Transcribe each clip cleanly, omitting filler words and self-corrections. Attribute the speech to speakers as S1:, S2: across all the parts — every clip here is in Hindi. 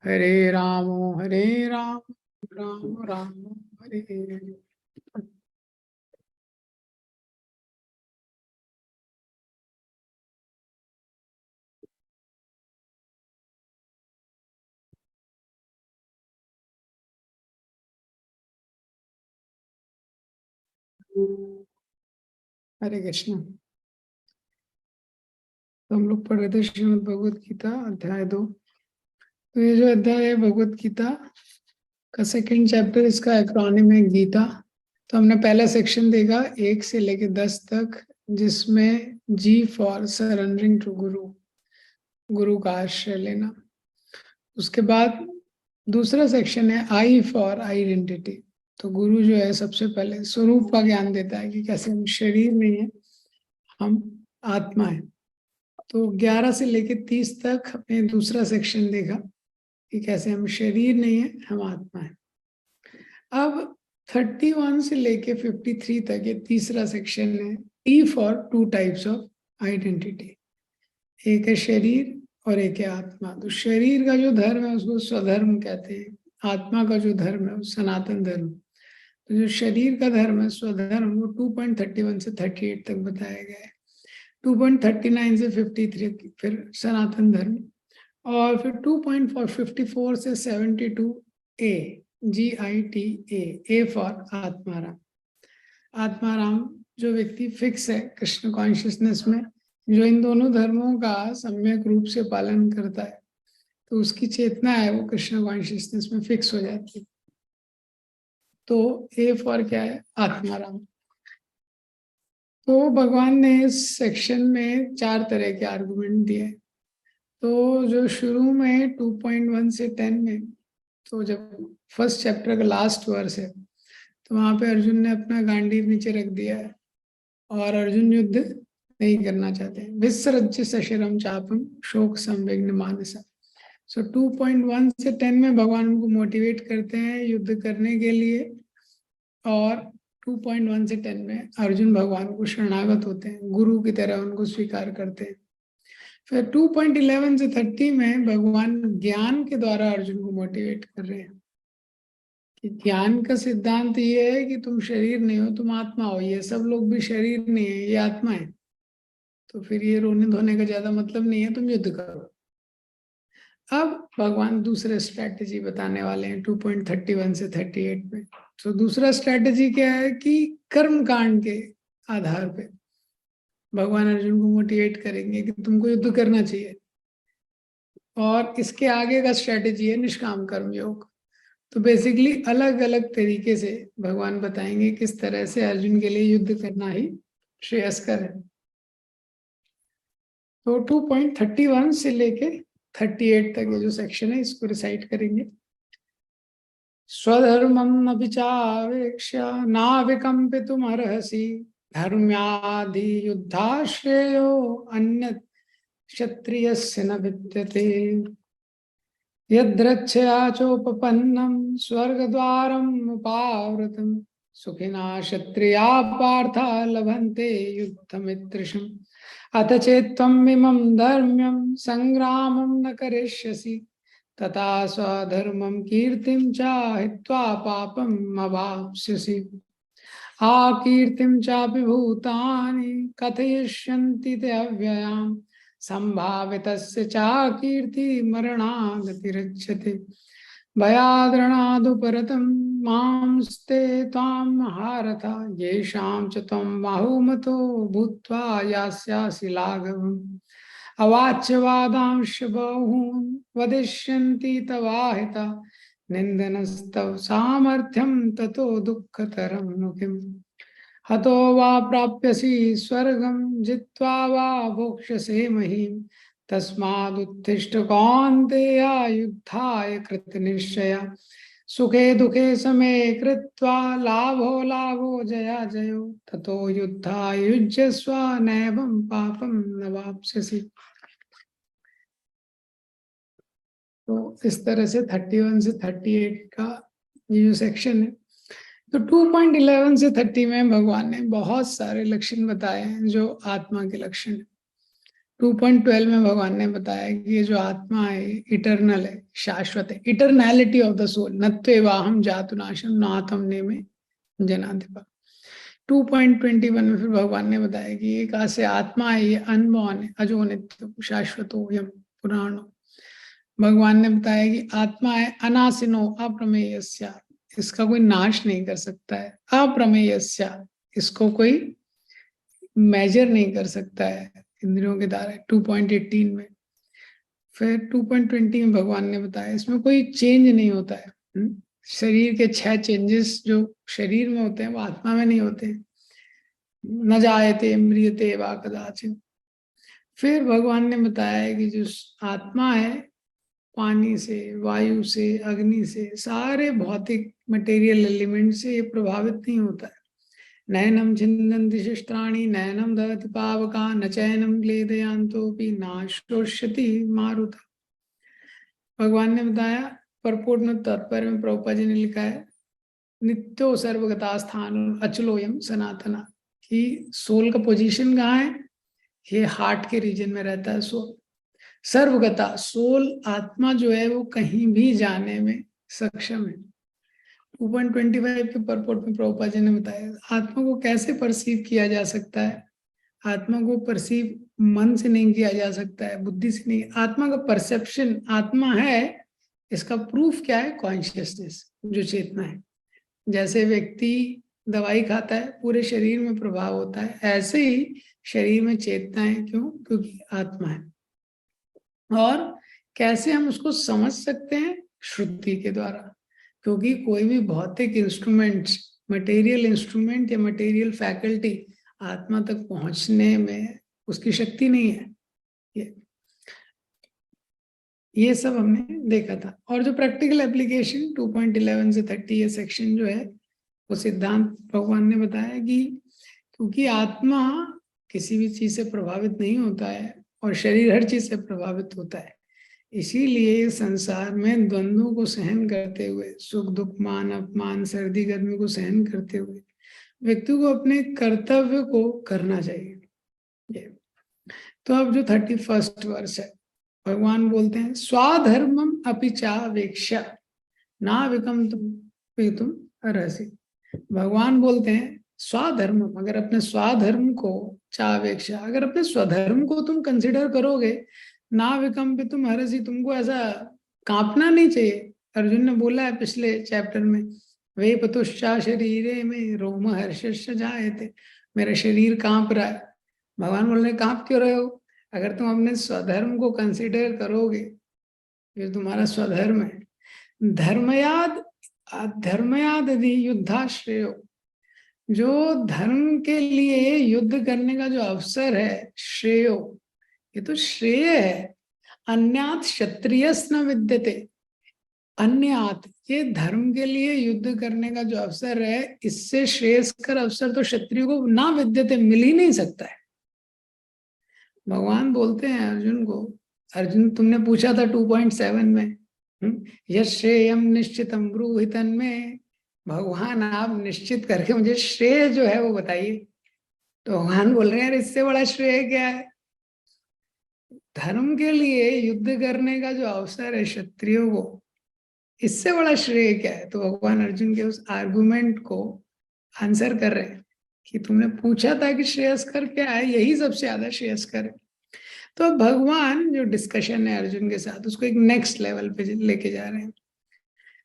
S1: हरे राम हरे राम राम राम हरे हरे। हरे कृष्ण। तो हम लोग पढ़ रहे थे श्रीमद् भगवद गीता अध्याय 2। तो ये जो अध्याय है भगवद गीता का सेकंड चैप्टर, इसका एक्रोनिम है गीता। तो हमने पहला सेक्शन देखा 1 से लेकर 10 तक, जिसमें जी फॉर सरेंडरिंग टू गुरु, गुरु का आश्रय लेना। उसके बाद दूसरा सेक्शन है आई फॉर आइडेंटिटी। तो गुरु जो है सबसे पहले स्वरूप का ज्ञान देता है कि कैसे हम शरीर नहीं है, हम आत्मा है। तो 11 से लेकर 30 तक हमने दूसरा सेक्शन देखा कि कैसे हम शरीर नहीं है, हम आत्मा है। अब 31 से लेकर 53 तक ये तीसरा सेक्शन है, T for two types of identity. एक है शरीर और एक है आत्मा। तो शरीर का जो धर्म है उसको स्वधर्म कहते हैं, आत्मा का जो धर्म है वो सनातन धर्म। तो जो शरीर का धर्म है स्वधर्म, वो 2.31 से 38 तक बताया गया है। 2.39 से 53 फिर सनातन धर्म, और फिर 2.54 से 72 ए, GITA, A for Atmaram. Atmaram जो व्यक्ति फिक्स है कृष्ण कॉन्शियसनेस में, जो इन दोनों धर्मों का सम्यक रूप से पालन करता है, तो उसकी चेतना है वो कृष्ण कॉन्शियसनेस में फिक्स हो जाती है। तो ए फॉर क्या है? आत्माराम। तो भगवान ने इस सेक्शन में 4 तरह के आर्गुमेंट दिए। तो जो शुरू में 2.1 से 10 में, तो जब फर्स्ट चैप्टर का लास्ट वर्स है, तो वहां पे अर्जुन ने अपना गांडीव नीचे रख दिया है और अर्जुन युद्ध नहीं करना चाहते। विसृज्य सशरम चापम शोक संविघ्न मानसा। सो 2.1 से 10 में भगवान उनको मोटिवेट करते हैं युद्ध करने के लिए, और 2.1 से 10 में अर्जुन भगवान को शरणागत होते हैं, गुरु की तरह उनको स्वीकार करते हैं। फिर 2.11 से 30 में भगवान ज्ञान के द्वारा अर्जुन को मोटिवेट कर रहे हैं कि ज्ञान का सिद्धांत ये है कि तुम शरीर नहीं हो, तुम आत्मा हो। ये सब लोग भी शरीर नहीं है, ये आत्मा है। तो फिर ये रोने धोने का ज्यादा मतलब नहीं है, तुम युद्ध करो। अब भगवान दूसरे स्ट्रेटेजी बताने वाले हैं 2.31 से 38 में। तो दूसरा स्ट्रेटेजी क्या है कि कर्म कांड के आधार पे भगवान अर्जुन को मोटिवेट करेंगे कि तुमको युद्ध करना चाहिए। और इसके आगे का स्ट्रेटेजी है निष्काम कर्म योग। तो बेसिकली अलग अलग तरीके से भगवान बताएंगे किस तरह से अर्जुन के लिए युद्ध करना ही श्रेयस्कर है। तो 2.31 से लेके 38 तक ये जो सेक्शन है इसको रिसाइट करेंगे। स्वधर्मं न विचावेक्ष्य नाविकम्पितुमर्हसि धर्म्याधि युद्धाश्रेयो अन्यत् क्षत्रियस्य न विद्यते। यद्रच्छया चोपपन्नं स्वर्गद्वारम् उपावृतं सुखिना क्षत्रिया पार्था लभन्ते युद्धमित्रिशम्। अथ चेत्त्वम् इमं धर्म्यं संग्रामं न करिष्यसि तथा स्वधर्मं कीर्तिं च हित्वा पापम् अवाप्स्यसि। आकीर्तिं चापि भूतानि कथयिष्यन्ति ते अव्ययाम् संभावितस्य चाकीर्ति मरणागतिरच्यते। भयाद्रणादुपरतं मांस्ते त्वां महारथा येषां च त्वं बाहुमतो भूत्वा यास्यासि लाघवम्। अवाच्य वादांश बहून् वदिष्यन्ति तवाहिता निन्दनस्तव सामर्थ्यं ततो दुःखतरं नु किम्। हतो वा प्राप्यसि स्वर्गं जित्वा वा भोक्ष्यसे महीम्। तस्मादुत्थिष्ठ कौन्तेय युद्धाय कृतनिश्चया। सुखे दुखे समे कृत्वा लाभो लाभो जया जयो ततो युद्धाय युज्यस्व नैवं पापं न वाप्स्यसि। तो इस तरह से 31 से 38 का ये जो सेक्शन है। तो 2.11 से 30 में भगवान ने बहुत सारे लक्षण बताए हैं जो आत्मा के लक्षण हैं। 2.12 में भगवान ने बताया कि ये जो आत्मा है इटर्नल है, शाश्वत है, इटर्नैलिटी ऑफ द सोल, नत्वेवाहम जातु नाशम नाहतम नेमे जनाधिपा। 2.21 में फिर भगवान ने बताया कि ये कहा से आत्मा है, ये अनमोहन है, अजो नित्य शाश्वतो यम पुराणो। भगवान ने बताया कि आत्मा है अनासिनो अप्रमेयस्या, इसका कोई नाश नहीं कर सकता है, अप्रमेयस्या, इसको कोई मेजर नहीं कर सकता है इंद्रियों के द्वारा। 2.18 में फिर 2.20 में भगवान ने बताया इसमें कोई चेंज नहीं होता है। शरीर के 6 चेंजेस जो शरीर में होते हैं वो आत्मा में नहीं होते, न जायते म्रियते वा कदाचित। फिर भगवान ने बताया कि जो आत्मा है पानी से, वायु से, अग्नि से, सारे भौतिक मटेरियल एलिमेंट से ये प्रभावित नहीं होता है। नयनम छिन्दन्ति शस्त्राणि नयनम दहति पावका न चैनम क्लेदयांतोपि नाशोष्यति मारुता। भगवान ने बताया परपोर्ट में तात्पर्य में प्रभुपाद जी ने लिखा है नित्यो सर्वगता स्थान अचलोयम सनातना, कि सोल का पोजीशन कहाँ है, ये हार्ट के रीजन में रहता है सोल। सर्वगता, सोल आत्मा जो है वो कहीं भी जाने में सक्षम है। 2.25 के परपोर्ट में प्रभुपाद जी ने बताया आत्मा को कैसे परसीव किया जा सकता है। आत्मा को परसीव मन से नहीं किया जा सकता है, बुद्धि से नहीं। आत्मा का परसेप्शन आत्मा है, इसका प्रूफ क्या है, कॉन्शियसनेस, जो चेतना है। जैसे व्यक्ति दवाई खाता है पूरे शरीर में प्रभाव होता है, ऐसे ही शरीर में चेतना है। क्यों? क्योंकि आत्मा है। और कैसे हम उसको समझ सकते हैं? श्रुति के द्वारा। क्योंकि कोई भी भौतिक इंस्ट्रूमेंट, मटेरियल इंस्ट्रूमेंट या मटेरियल फैकल्टी आत्मा तक पहुंचने में उसकी शक्ति नहीं है। ये सब हमने देखा था। और जो प्रैक्टिकल एप्लीकेशन 2.11 से 30 ये सेक्शन जो है वो सिद्धांत भगवान ने बताया कि क्योंकि आत्मा किसी भी चीज से प्रभावित नहीं होता है और शरीर हर चीज से प्रभावित होता है, इसीलिए संसार में द्वंद्वों को सहन करते हुए, सुख दुख मान अपमान सर्दी गर्मी को सहन करते हुए व्यक्ति को अपने कर्तव्य को करना चाहिए। तो अब जो 31st वर्ष है, भगवान बोलते हैं स्वाधर्मम अपि चावेक्षा ना विकम तुम अर्हसि। भगवान बोलते हैं स्वाधर्म, अगर अपने स्वाधर्म को चावेक्षा, अगर अपने स्वधर्म को तुम कंसिडर करोगे, ना विकम भी तुम हरसी, तुमको ऐसा कांपना नहीं चाहिए। अर्जुन ने बोला है पिछले चैप्टर में, वे पतुश्चा शरीरे में रोम हर्ष जायते, मेरा शरीर कांप रहा है। भगवान बोल रहे कांप क्यों रहे हो? अगर तुम अपने स्वधर्म को कंसिडर करोगे, ये तुम्हारा स्वधर्म है। धर्मयाद धर्मयाद यदि युद्धाश्रय, जो धर्म के लिए युद्ध करने का जो अवसर है, श्रेयो, ये तो श्रेय है। अन्यात क्षत्रियस न विद्यते, अन्यात, ये धर्म के लिए युद्ध करने का जो अवसर है, इससे श्रेयस्कर अवसर तो क्षत्रिय को ना विद्यते, मिल ही नहीं सकता है। भगवान बोलते हैं अर्जुन को, अर्जुन तुमने पूछा था 2.7 में, यश्रेयम निश्चितम ब्रूहितन में, भगवान आप निश्चित करके मुझे श्रेय जो है वो बताइए। तो भगवान बोल रहे हैं इससे बड़ा श्रेय क्या है? धर्म के लिए युद्ध करने का जो अवसर है क्षत्रियों को, इससे बड़ा श्रेय क्या है? तो भगवान अर्जुन के उस आर्गुमेंट को आंसर कर रहे हैं कि तुमने पूछा था कि श्रेयस्कर क्या है, यही सबसे ज्यादा श्रेयस्कर है। तो भगवान जो डिस्कशन है अर्जुन के साथ, उसको एक नेक्स्ट लेवल पे लेके जा रहे हैं।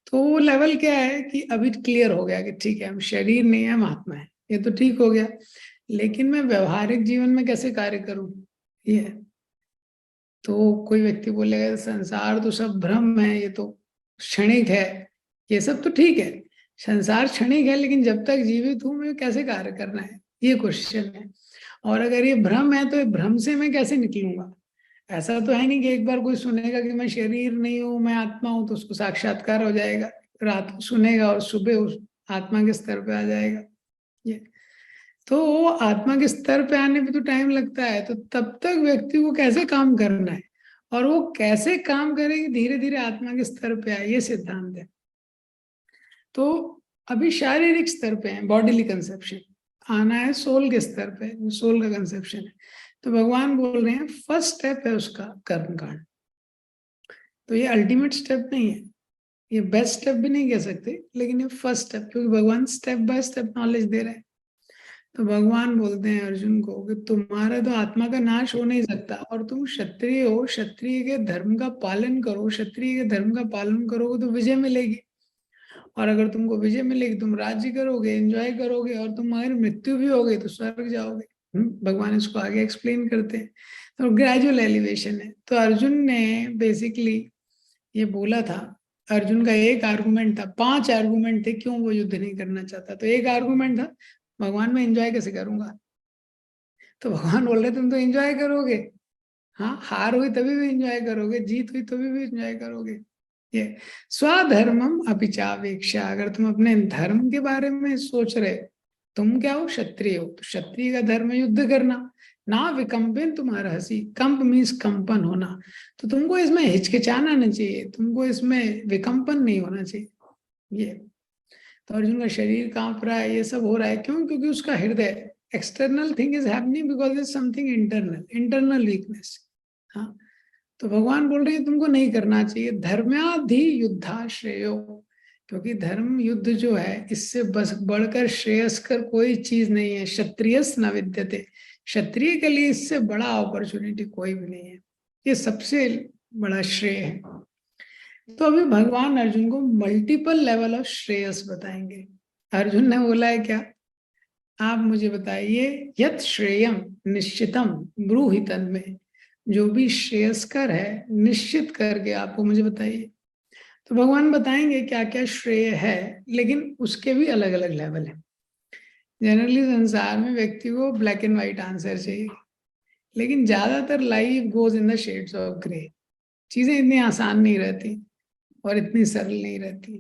S1: तो वो लेवल क्या है कि अभी क्लियर हो गया कि ठीक है हम शरीर नहीं है, हम आत्मा है, ये तो ठीक हो गया, लेकिन मैं व्यवहारिक जीवन में कैसे कार्य करूं? ये तो कोई व्यक्ति बोलेगा संसार तो सब भ्रम है, ये तो क्षणिक है, ये सब तो ठीक है, संसार क्षणिक है, लेकिन जब तक जीवित हूं मैं कैसे कार्य करना है, ये क्वेश्चन है। और अगर ये भ्रम है तो ये भ्रम से मैं कैसे निकलूंगा? ऐसा तो है नहीं कि एक बार कोई सुनेगा कि मैं शरीर नहीं हूं, मैं आत्मा हूं, तो उसको साक्षात्कार हो जाएगा। रात को सुनेगा और सुबह उस आत्मा के स्तर पे आ जाएगा। ये तो आत्मा के स्तर पे आने पे तो टाइम लगता है। तो तब तक व्यक्ति को कैसे काम करना है और वो कैसे काम करेगी, धीरे धीरे आत्मा के स्तर पे आए, ये सिद्धांत है। तो अभी शारीरिक स्तर पे है, बॉडीली कंसेप्शन, आना है सोल के स्तर पे, सोल का कंसेप्शन है। तो भगवान बोल रहे हैं फर्स्ट स्टेप है उसका कर्म कांड। तो ये अल्टीमेट स्टेप नहीं है, ये बेस्ट स्टेप भी नहीं कह सकते, लेकिन ये फर्स्ट स्टेप, क्योंकि भगवान स्टेप बाय स्टेप नॉलेज दे रहे हैं। तो भगवान बोलते हैं अर्जुन को कि तुम्हारा तो आत्मा का नाश हो नहीं सकता, और तुम क्षत्रिय हो, क्षत्रिय के धर्म का पालन करो, क्षत्रिय के धर्म का पालन करोगे तो विजय मिलेगी। और अगर तुमको विजय मिलेगी, तुम राज्य करोगे, एंजॉय करोगे, और तुम अगर मृत्यु भी होगे तो स्वर्ग जाओगे। भगवान इसको आगे एक्सप्लेन करते हैं। तो ग्रेजुअल एलिवेशन है। तो अर्जुन ने बेसिकली ये बोला था, अर्जुन का एक आर्गुमेंट था, 5 आर्गुमेंट थे क्यों वो युद्ध नहीं करना चाहता। तो एक आर्गुमेंट था, भगवान मैं एंजॉय कैसे करूंगा। तो भगवान बोल रहे तुम तो एंजॉय करोगे, हाँ, हार हुई तभी भी एंजॉय करोगे, जीत हुई तभी भी एंजॉय करोगे। ये स्वधर्मम अपिचावेक्षा, अगर तुम अपने धर्म के बारे में सोच रहे, तुम क्या हो, क्षत्रिय हो, तो क्षत्रिय का धर्म युद्ध करना। ना विकम्पन तुम्हारा हंसी, कंप मीन्स कंपन होना, तो तुमको इसमें हिचकिचाना नहीं चाहिए, तुमको इसमें विकम्पन नहीं होना चाहिए। ये तो अर्जुन का शरीर कांप रहा है, ये सब हो रहा है, क्यों, क्योंकि उसका हृदय, external thing is happening because is something internal, internal weakness. हाँ, तो भगवान बोल रहे हैं तुमको नहीं करना चाहिए। धर्म्याधि युद्धा श्रेयो, क्योंकि धर्म युद्ध जो है, इससे बस बढ़कर श्रेयस्कर कोई चीज नहीं है। क्षत्रियस न विद्यते, क्षत्रिय के लिए इससे बड़ा अपॉर्चुनिटी कोई भी नहीं है, ये सबसे बड़ा श्रेय है। तो अभी भगवान अर्जुन को मल्टीपल लेवल ऑफ श्रेयस बताएंगे। अर्जुन ने बोला है क्या, आप मुझे बताइए, यत श्रेयम निश्चितम ब्रूहि में, जो भी श्रेयस्कर है निश्चित करके आपको मुझे बताइए। तो भगवान बताएंगे क्या क्या श्रेय है, लेकिन उसके भी अलग अलग लेवल है। जनरली संसार में व्यक्ति को ब्लैक एंड व्हाइट आंसर चाहिए, लेकिन ज्यादातर life goes in the shades of grey. चीजें इतनी आसान नहीं रहती और इतनी सरल नहीं रहती।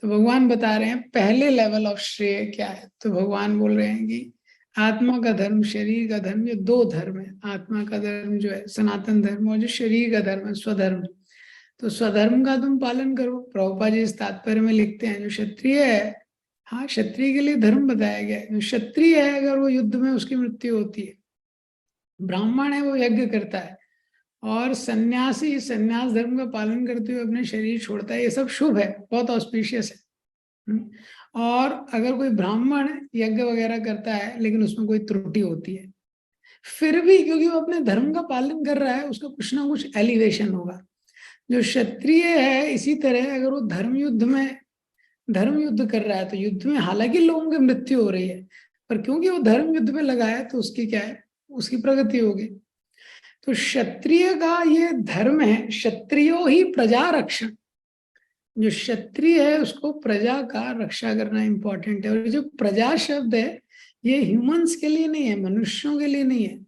S1: तो भगवान बता रहे हैं पहले लेवल ऑफ श्रेय क्या है। तो भगवान बोल रहे हैं कि आत्मा का धर्म, शरीर का धर्म, ये 2 धर्म है। आत्मा का धर्म जो है सनातन धर्म, और जो शरीर का धर्म है स्वधर्म। तो स्वधर्म का तुम पालन करो। प्रभुपाद जी इस तात्पर्य में लिखते हैं, जो क्षत्रिय है, हाँ, क्षत्रिय के लिए धर्म बताया गया है। जो क्षत्रिय है, अगर वो युद्ध में उसकी मृत्यु होती है, ब्राह्मण है वो यज्ञ करता है, और सन्यासी संन्यास धर्म का पालन करते हुए अपने शरीर छोड़ता है, ये सब शुभ है, बहुत ऑस्पिशियस है। और अगर कोई ब्राह्मण यज्ञ वगैरह करता है लेकिन उसमें कोई त्रुटि होती है, फिर भी क्योंकि वो अपने धर्म का पालन कर रहा है, उसका कुछ ना कुछ एलिवेशन होगा। जो क्षत्रिय है इसी तरह, अगर वो धर्म युद्ध कर रहा है, तो युद्ध में हालांकि लोगों की मृत्यु हो रही है, पर क्योंकि वो धर्म युद्ध में लगा है, तो उसकी क्या है, उसकी प्रगति होगी। तो क्षत्रिय का ये धर्म है, क्षत्रियो ही प्रजा रक्षण। जो क्षत्रिय है उसको प्रजा का रक्षा करना इंपॉर्टेंट है। और जो प्रजा शब्द है, ये ह्यूमंस के लिए नहीं है, मनुष्यों के लिए नहीं है।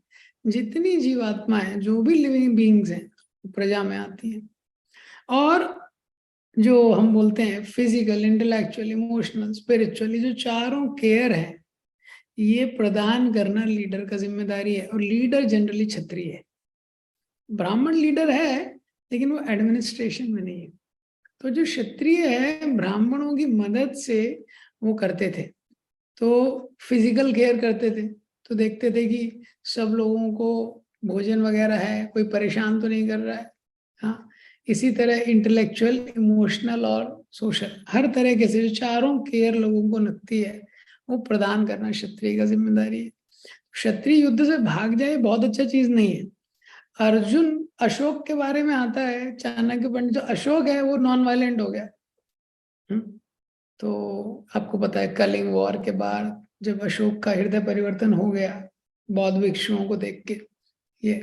S1: जितनी जीवात्मा है, जो भी लिविंग बीइंग्स हैं, प्रजा में आती है। और जो हम बोलते हैं फिजिकल, इंटेलेक्चुअल, इमोशनल, स्पिरिचुअली, जो चारों केयर है, ये प्रदान करना लीडर का जिम्मेदारी है। और लीडर जनरली क्षत्रिय है। ब्राह्मण लीडर है लेकिन वो एडमिनिस्ट्रेशन में नहीं है। तो जो क्षत्रिय है, ब्राह्मणों की मदद से वो करते थे, तो फिजिकल केयर करते थे, तो देखते थे कि सब लोगों को भोजन वगैरह है, कोई परेशान तो नहीं कर रहा है। हाँ, इसी तरह इंटेलेक्चुअल, इमोशनल और सोशल, हर तरह से जो चारों केयर लोगों को लगती है, वो प्रदान करना क्षत्रिय का जिम्मेदारी है। क्षत्रिय युद्ध से भाग जाए बहुत अच्छा चीज नहीं है। अर्जुन अशोक के बारे में आता है, चाणक्य पंडित, जो अशोक है वो नॉन वायलेंट हो गया। तो आपको पता है कलिंग वॉर के बाद जब अशोक का हृदय परिवर्तन हो गया बौद्ध भिक्षुओं को देख के, ये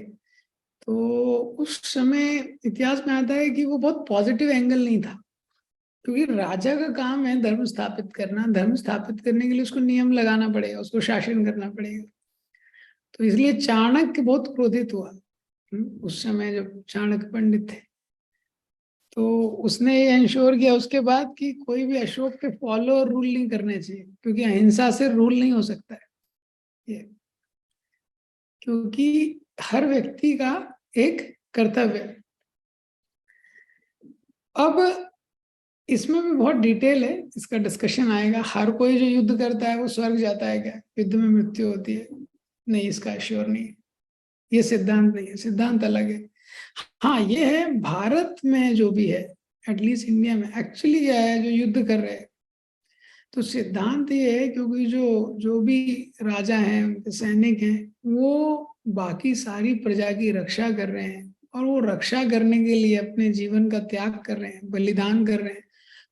S1: तो उस समय इतिहास में आता है कि वो बहुत पॉजिटिव एंगल नहीं था, क्योंकि राजा का काम है धर्म स्थापित करना। धर्म स्थापित करने के लिए उसको नियम लगाना पड़ेगा, उसको शासन करना पड़ेगा। तो इसलिए चाणक्य बहुत क्रोधित हुआ उस समय जब चाणक्य पंडित थे। तो उसने ये इंश्योर किया उसके बाद कि कोई भी अशोक के फॉलो और रूल नहीं करने चाहिए, क्योंकि अहिंसा से रूल नहीं हो सकता है ये, क्योंकि हर व्यक्ति का एक कर्तव्य है। अब इसमें भी बहुत डिटेल है, इसका डिस्कशन आएगा। हर कोई जो युद्ध करता है वो स्वर्ग जाता है क्या, युद्ध में मृत्यु होती है? नहीं, इसका श्योर नहीं है। ये सिद्धांत नहीं है, सिद्धांत अलग है। हाँ ये है भारत में जो भी है, एटलीस्ट इंडिया में एक्चुअली क्या है जो युद्ध कर रहे हैं, तो सिद्धांत ये है क्योंकि जो जो भी राजा हैं उनके सैनिक हैं वो बाकी सारी प्रजा की रक्षा कर रहे हैं, और वो रक्षा करने के लिए अपने जीवन का त्याग कर रहे हैं, बलिदान कर रहे हैं,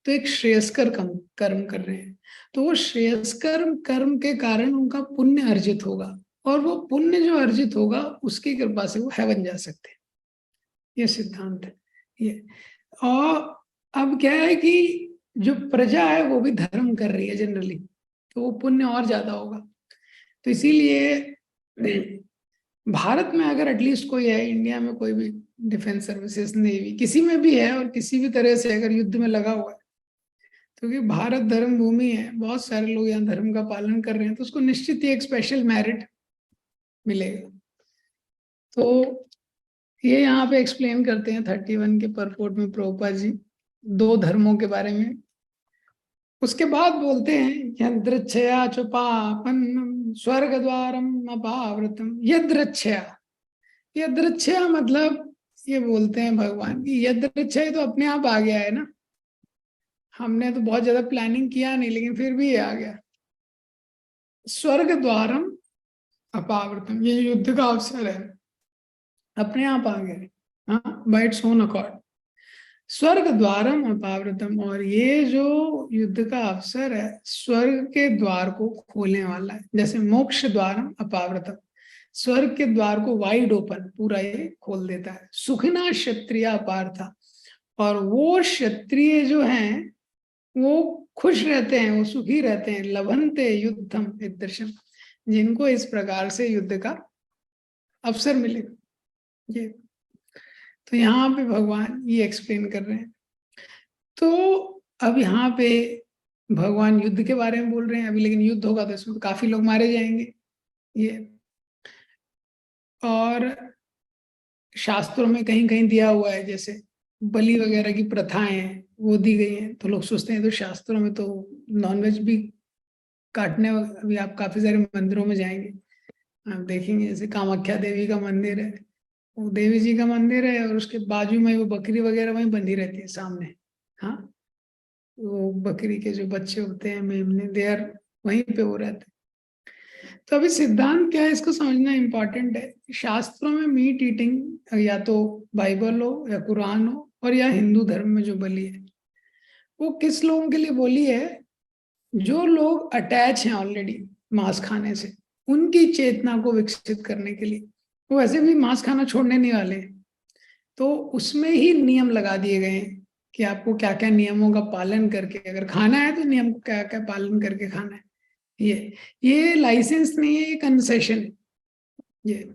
S1: तो एक श्रेयस्कर कर्म कर रहे हैं। तो वो श्रेयस्कर कर्म के कारण उनका पुण्य अर्जित होगा, और वो पुण्य जो अर्जित होगा उसकी कृपा से वो हेवन जा सकते हैं। ये सिद्धांत है ये। और अब क्या है कि जो प्रजा है वो भी धर्म कर रही है जनरली, तो वो पुण्य और ज्यादा होगा। तो इसीलिए भारत में अगर एटलीस्ट कोई है, इंडिया में कोई भी डिफेंस सर्विसेज, नेवी, किसी में भी है, और किसी भी तरह से अगर युद्ध में लगा हुआ है, क्योंकि भारत धर्म भूमि है, बहुत सारे लोग यहाँ धर्म का पालन कर रहे हैं, तो उसको निश्चित ही एक स्पेशल मेरिट मिलेगा। तो ये यहाँ पे एक्सप्लेन करते हैं 31 के परपोर्ट में प्रभुपाद जी दो धर्मों के बारे में। उसके बाद बोलते हैं यदृच्छया च पापन्नम स्वर्ग द्वारम अपावृतम। यदृच्छया, यदृच्छया मतलब ये बोलते हैं भगवान की यदृच्छया तो अपने आप आ गया है ना, हमने तो बहुत ज्यादा प्लानिंग किया नहीं, लेकिन फिर भी ये आ गया। स्वर्ग द्वारम अपावृतम, ये युद्ध का अवसर है, अपने आप आ गए, हाँ, बाय इट्स ओन अकॉर्ड। स्वर्ग द्वारम अपावृतम, और ये जो युद्ध का अवसर है स्वर्ग के द्वार को खोलने वाला है। जैसे मोक्ष द्वारम अपावृतम, स्वर्ग के द्वार को वाइड ओपन पूरा ये खोल देता है। सुखिना क्षत्रिय अपार्था, और वो क्षत्रिय जो हैं वो खुश रहते हैं, वो सुखी रहते हैं। लभंते युद्धम ईदृशम, जिनको इस प्रकार से युद्ध का अवसर मिलेगा। ये तो यहाँ पे भगवान ये एक्सप्लेन कर रहे हैं। तो अब यहाँ पे भगवान युद्ध के बारे में बोल रहे हैं अभी, लेकिन युद्ध होगा तो इसमें तो काफी लोग मारे जाएंगे ये। और शास्त्रों में कहीं कहीं दिया हुआ है, जैसे बलि वगैरह की प्रथाएं हैं वो दी गई हैं, तो लोग सोचते हैं तो शास्त्रों में तो नॉनवेज भी काटने। अभी आप काफी सारे मंदिरों में जाएंगे, आप देखेंगे जैसे कामाख्या देवी का मंदिर है, वो देवी जी का मंदिर है, और उसके बाजू में वो बकरी वगैरह वहीं बंधी रहती है सामने, हाँ, वो बकरी के जो बच्चे होते हैं मेमने, दे आर वहीं पे वो रहते हैं। तो अभी सिद्धांत क्या है इसको समझना इम्पोर्टेंट है। शास्त्रों में मीट ईटिंग या तो बाइबल हो या कुरान हो, और या हिंदू धर्म में जो बलि है वो किस लोगों के लिए बोली है, जो लोग अटैच हैं ऑलरेडी मांस खाने से, उनकी चेतना को विकसित करने के लिए। वो वैसे भी मांस खाना छोड़ने नहीं वाले, तो उसमें ही नियम लगा दिए गए हैं कि आपको क्या क्या नियमों का पालन करके अगर खाना है तो नियम को क्या क्या पालन करके खाना है। ये लाइसेंस नहीं है, ये कंसेशन है। ये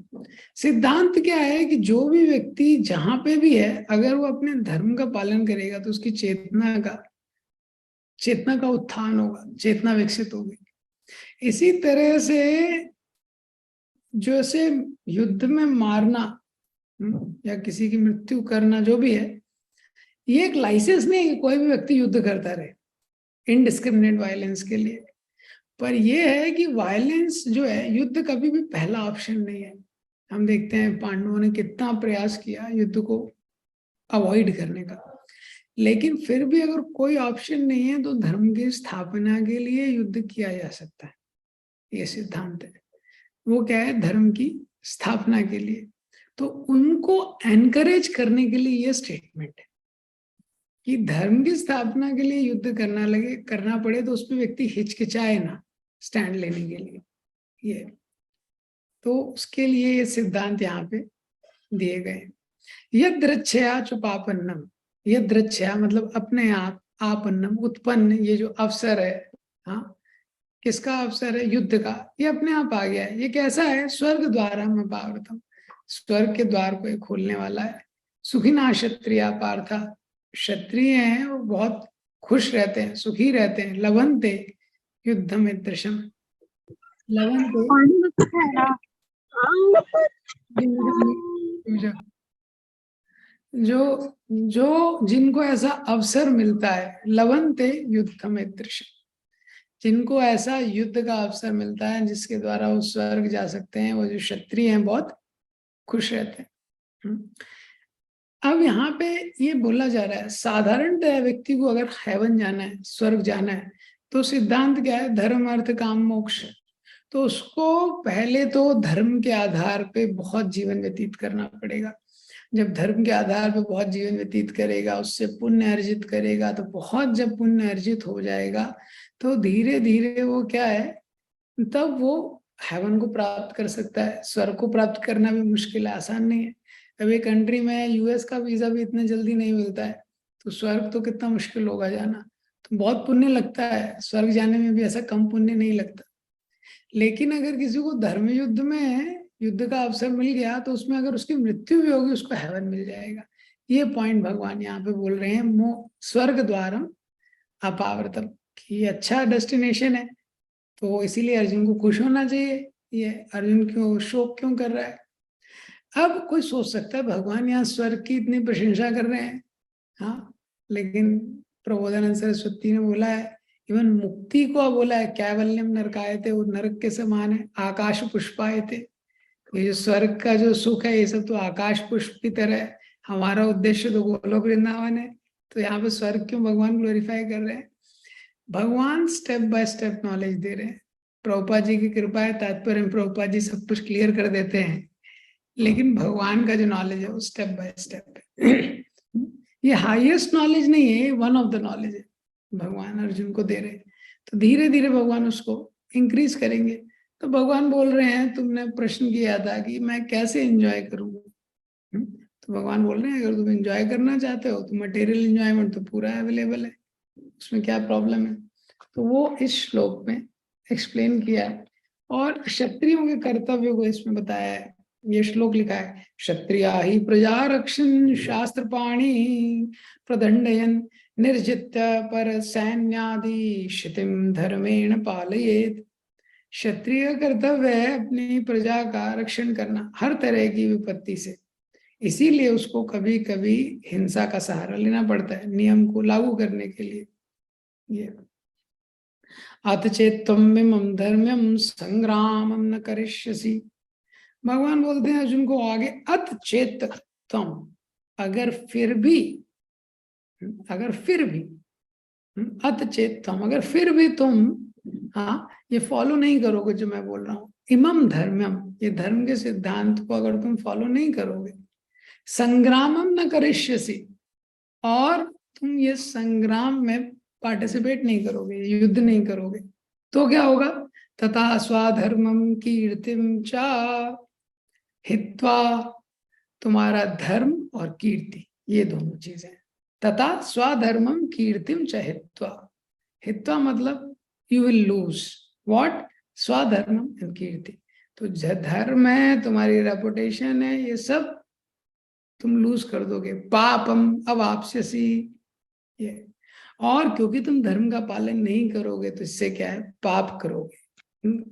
S1: सिद्धांत क्या है कि जो भी व्यक्ति जहां पे भी है, अगर वो अपने धर्म का पालन करेगा तो उसकी चेतना का उत्थान होगा, चेतना विकसित होगी। इसी तरह से जैसे युद्ध में मारना या किसी की मृत्यु करना जो भी है, ये एक लाइसेंस नहीं है कि कोई भी व्यक्ति युद्ध करता रहे इनडिस्क्रिमिनेट वायलेंस के लिए। पर यह है कि वायलेंस जो है, युद्ध कभी भी पहला ऑप्शन नहीं है। हम देखते हैं पांडवों ने कितना प्रयास किया युद्ध को अवॉइड करने का, लेकिन फिर भी अगर कोई ऑप्शन नहीं है तो धर्म की स्थापना के लिए युद्ध किया जा सकता है। ये सिद्धांत है। वो क्या है, धर्म की स्थापना के लिए। तो उनको एनकरेज करने के लिए ये स्टेटमेंट है कि धर्म की स्थापना के लिए युद्ध करना पड़े तो उस पर व्यक्ति हिचकिचाए ना स्टैंड लेने के लिए। ये तो उसके लिए ये सिद्धांत यहाँ पे दिए गए। यदृच्छया च पापन्नम, यदृच्छया मतलब अपने आप, आपन्नम उत्पन्न, ये जो अवसर है, हाँ, किसका अवसर है, युद्ध का, ये अपने आप आ गया है। ये कैसा है, स्वर्ग द्वारा में पावृतम, स्वर्ग के द्वार को ये खोलने वाला है। सुखिना क्षत्रिय पार्था, क्षत्रिय हैं वो बहुत खुश रहते हैं, सुखी रहते हैं। लवंते युद्धम ईदृशम, लवंते जो जो जिनको ऐसा अवसर मिलता है, लवंते युद्धम ईदृशम, जिनको ऐसा युद्ध का अवसर मिलता है जिसके द्वारा वो स्वर्ग जा सकते हैं, वो जो क्षत्रिय हैं बहुत खुश रहते हैं। अब यहाँ पे ये बोला जा रहा है, साधारणतः व्यक्ति को अगर हेवन जाना है, स्वर्ग जाना है, तो सिद्धांत क्या है? धर्म अर्थ काम मोक्ष। तो उसको पहले तो धर्म के आधार पे बहुत जीवन व्यतीत करना पड़ेगा। जब धर्म के आधार पे बहुत जीवन व्यतीत करेगा, उससे पुण्य अर्जित करेगा, तो बहुत जब पुण्य अर्जित हो जाएगा तो धीरे धीरे वो क्या है, तब वो हेवन को प्राप्त कर सकता है। स्वर्ग को प्राप्त करना भी मुश्किल है, आसान नहीं है। अभी कंट्री में यूएस का वीजा भी इतना जल्दी नहीं मिलता है, तो स्वर्ग तो कितना मुश्किल होगा जाना। तो बहुत पुण्य लगता है, स्वर्ग जाने में भी ऐसा कम पुण्य नहीं लगता। लेकिन अगर किसी को धर्म युद्ध में युद्ध का अवसर मिल गया, तो उसमें अगर उसकी मृत्यु भी होगी, उसको हेवन मिल जाएगा। ये पॉइंट भगवान यहाँ पे बोल रहे हैं, स्वर्ग द्वारम अपावर्तम, कि अच्छा डेस्टिनेशन है। तो इसीलिए अर्जुन को खुश होना चाहिए। ये अर्जुन क्यों शोक क्यों कर रहा है? अब कोई सोच सकता है भगवान यहाँ स्वर्ग की इतनी प्रशंसा कर रहे हैं, हाँ, लेकिन प्रबोधानंद सरस्वती ने बोला है, इवन मुक्ति को बोला है, कैवल्यम नरकाए थे, वो नरक के समान है, आकाश पुष्पाए थे। तो ये जो स्वर्ग का जो सुख है, ये सब तो आकाश पुष्प की तरह है। हमारा उद्देश्य तो गोलोक वृंदावन है। तो यहाँ पे स्वर्ग क्यों भगवान ग्लोरीफाई कर रहे हैं? भगवान स्टेप बाय स्टेप नॉलेज दे रहे हैं। प्रभुपाद जी की कृपा है, तात्पर्य प्रभुपाद जी सब कुछ क्लियर कर देते हैं, लेकिन भगवान का जो नॉलेज है वो स्टेप बाय स्टेप है। ये हाईएस्ट नॉलेज नहीं है, वन ऑफ द नॉलेज है, भगवान अर्जुन को दे रहे हैं। तो धीरे धीरे भगवान उसको इंक्रीज करेंगे। तो भगवान बोल रहे हैं, तुमने प्रश्न किया था कि मैं कैसे एंजॉय करूंगा, तो भगवान बोल रहे हैं, अगर तुम एंजॉय करना चाहते हो तो मटेरियल एंजॉयमेंट तो पूरा अवेलेबल है, उसमें क्या प्रॉब्लम है? तो वो इस श्लोक में एक्सप्लेन किया है। और क्षत्रियों के कर्तव्य को इसमें बताया है। ये श्लोक लिखा है, क्षत्रिया ही प्रजा रक्षण शास्त्र पाणी प्रदंडयन निर्जित्य पर सैन्यादि क्षितिम धर्मेण पालयेत। क्षत्रिय कर्तव्य है अपनी प्रजा का रक्षण करना हर तरह की विपत्ति से। इसीलिए उसको कभी कभी हिंसा का सहारा लेना पड़ता है नियम को लागू करने के लिए। ये अथ चेत्तम धर्म्यम संग्रामम न करिष्यसि। भगवान बोलते हैं अर्जुन को आगे, अथ चेत तम, अगर फिर भी, अथ चेत तम, अगर फिर भी तुम, हाँ, ये फॉलो नहीं करोगे जो मैं बोल रहा हूं, इमम धर्म्यम, ये धर्म के सिद्धांत को अगर तुम फॉलो नहीं करोगे, संग्रामम न करिष्यसि, और तुम ये संग्राम में पार्टिसिपेट नहीं करोगे, युद्ध नहीं करोगे, तो क्या होगा? तथा स्वाधर्मम कीर्तिम चा हित्वा, तुम्हारा धर्म और कीर्ति, ये दोनों चीजें, तथा स्वाधर्मम कीर्तिम च हित्वा। हित्वा मतलब यू विल लूज व्हाट? स्वाधर्मम एंड कीर्ति। तो धर्म है, तुम्हारी रेपुटेशन है, ये सब तुम लूज कर दोगे। पापम अवाप्स्यसि, ये, और क्योंकि तुम धर्म का पालन नहीं करोगे तो इससे क्या है? पाप करोगे,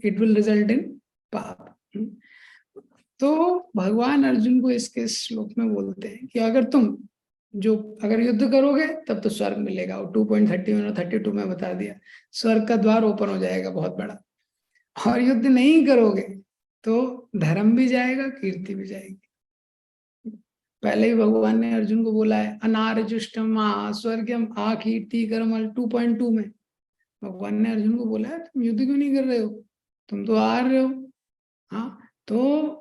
S1: इट विल रिजल्ट इन पाप। तो भगवान अर्जुन को इसके श्लोक में बोलते हैं कि अगर युद्ध करोगे तब तो स्वर्ग मिलेगा। और 2.31 और 32 में बता दिया, स्वर्ग का द्वार ओपन हो जाएगा बहुत बड़ा। और युद्ध नहीं करोगे तो धर्म भी जाएगा, कीर्ति भी जाएगी। पहले ही भगवान ने अर्जुन को बोला है, अनार्जुष्टम स्वर्गम आ कीर्ति कर्मल 2.2 में भगवान ने अर्जुन को बोला है, तुम युद्ध क्यों नहीं कर रहे हो, तुम तो हार रहे हो। हाँ, तो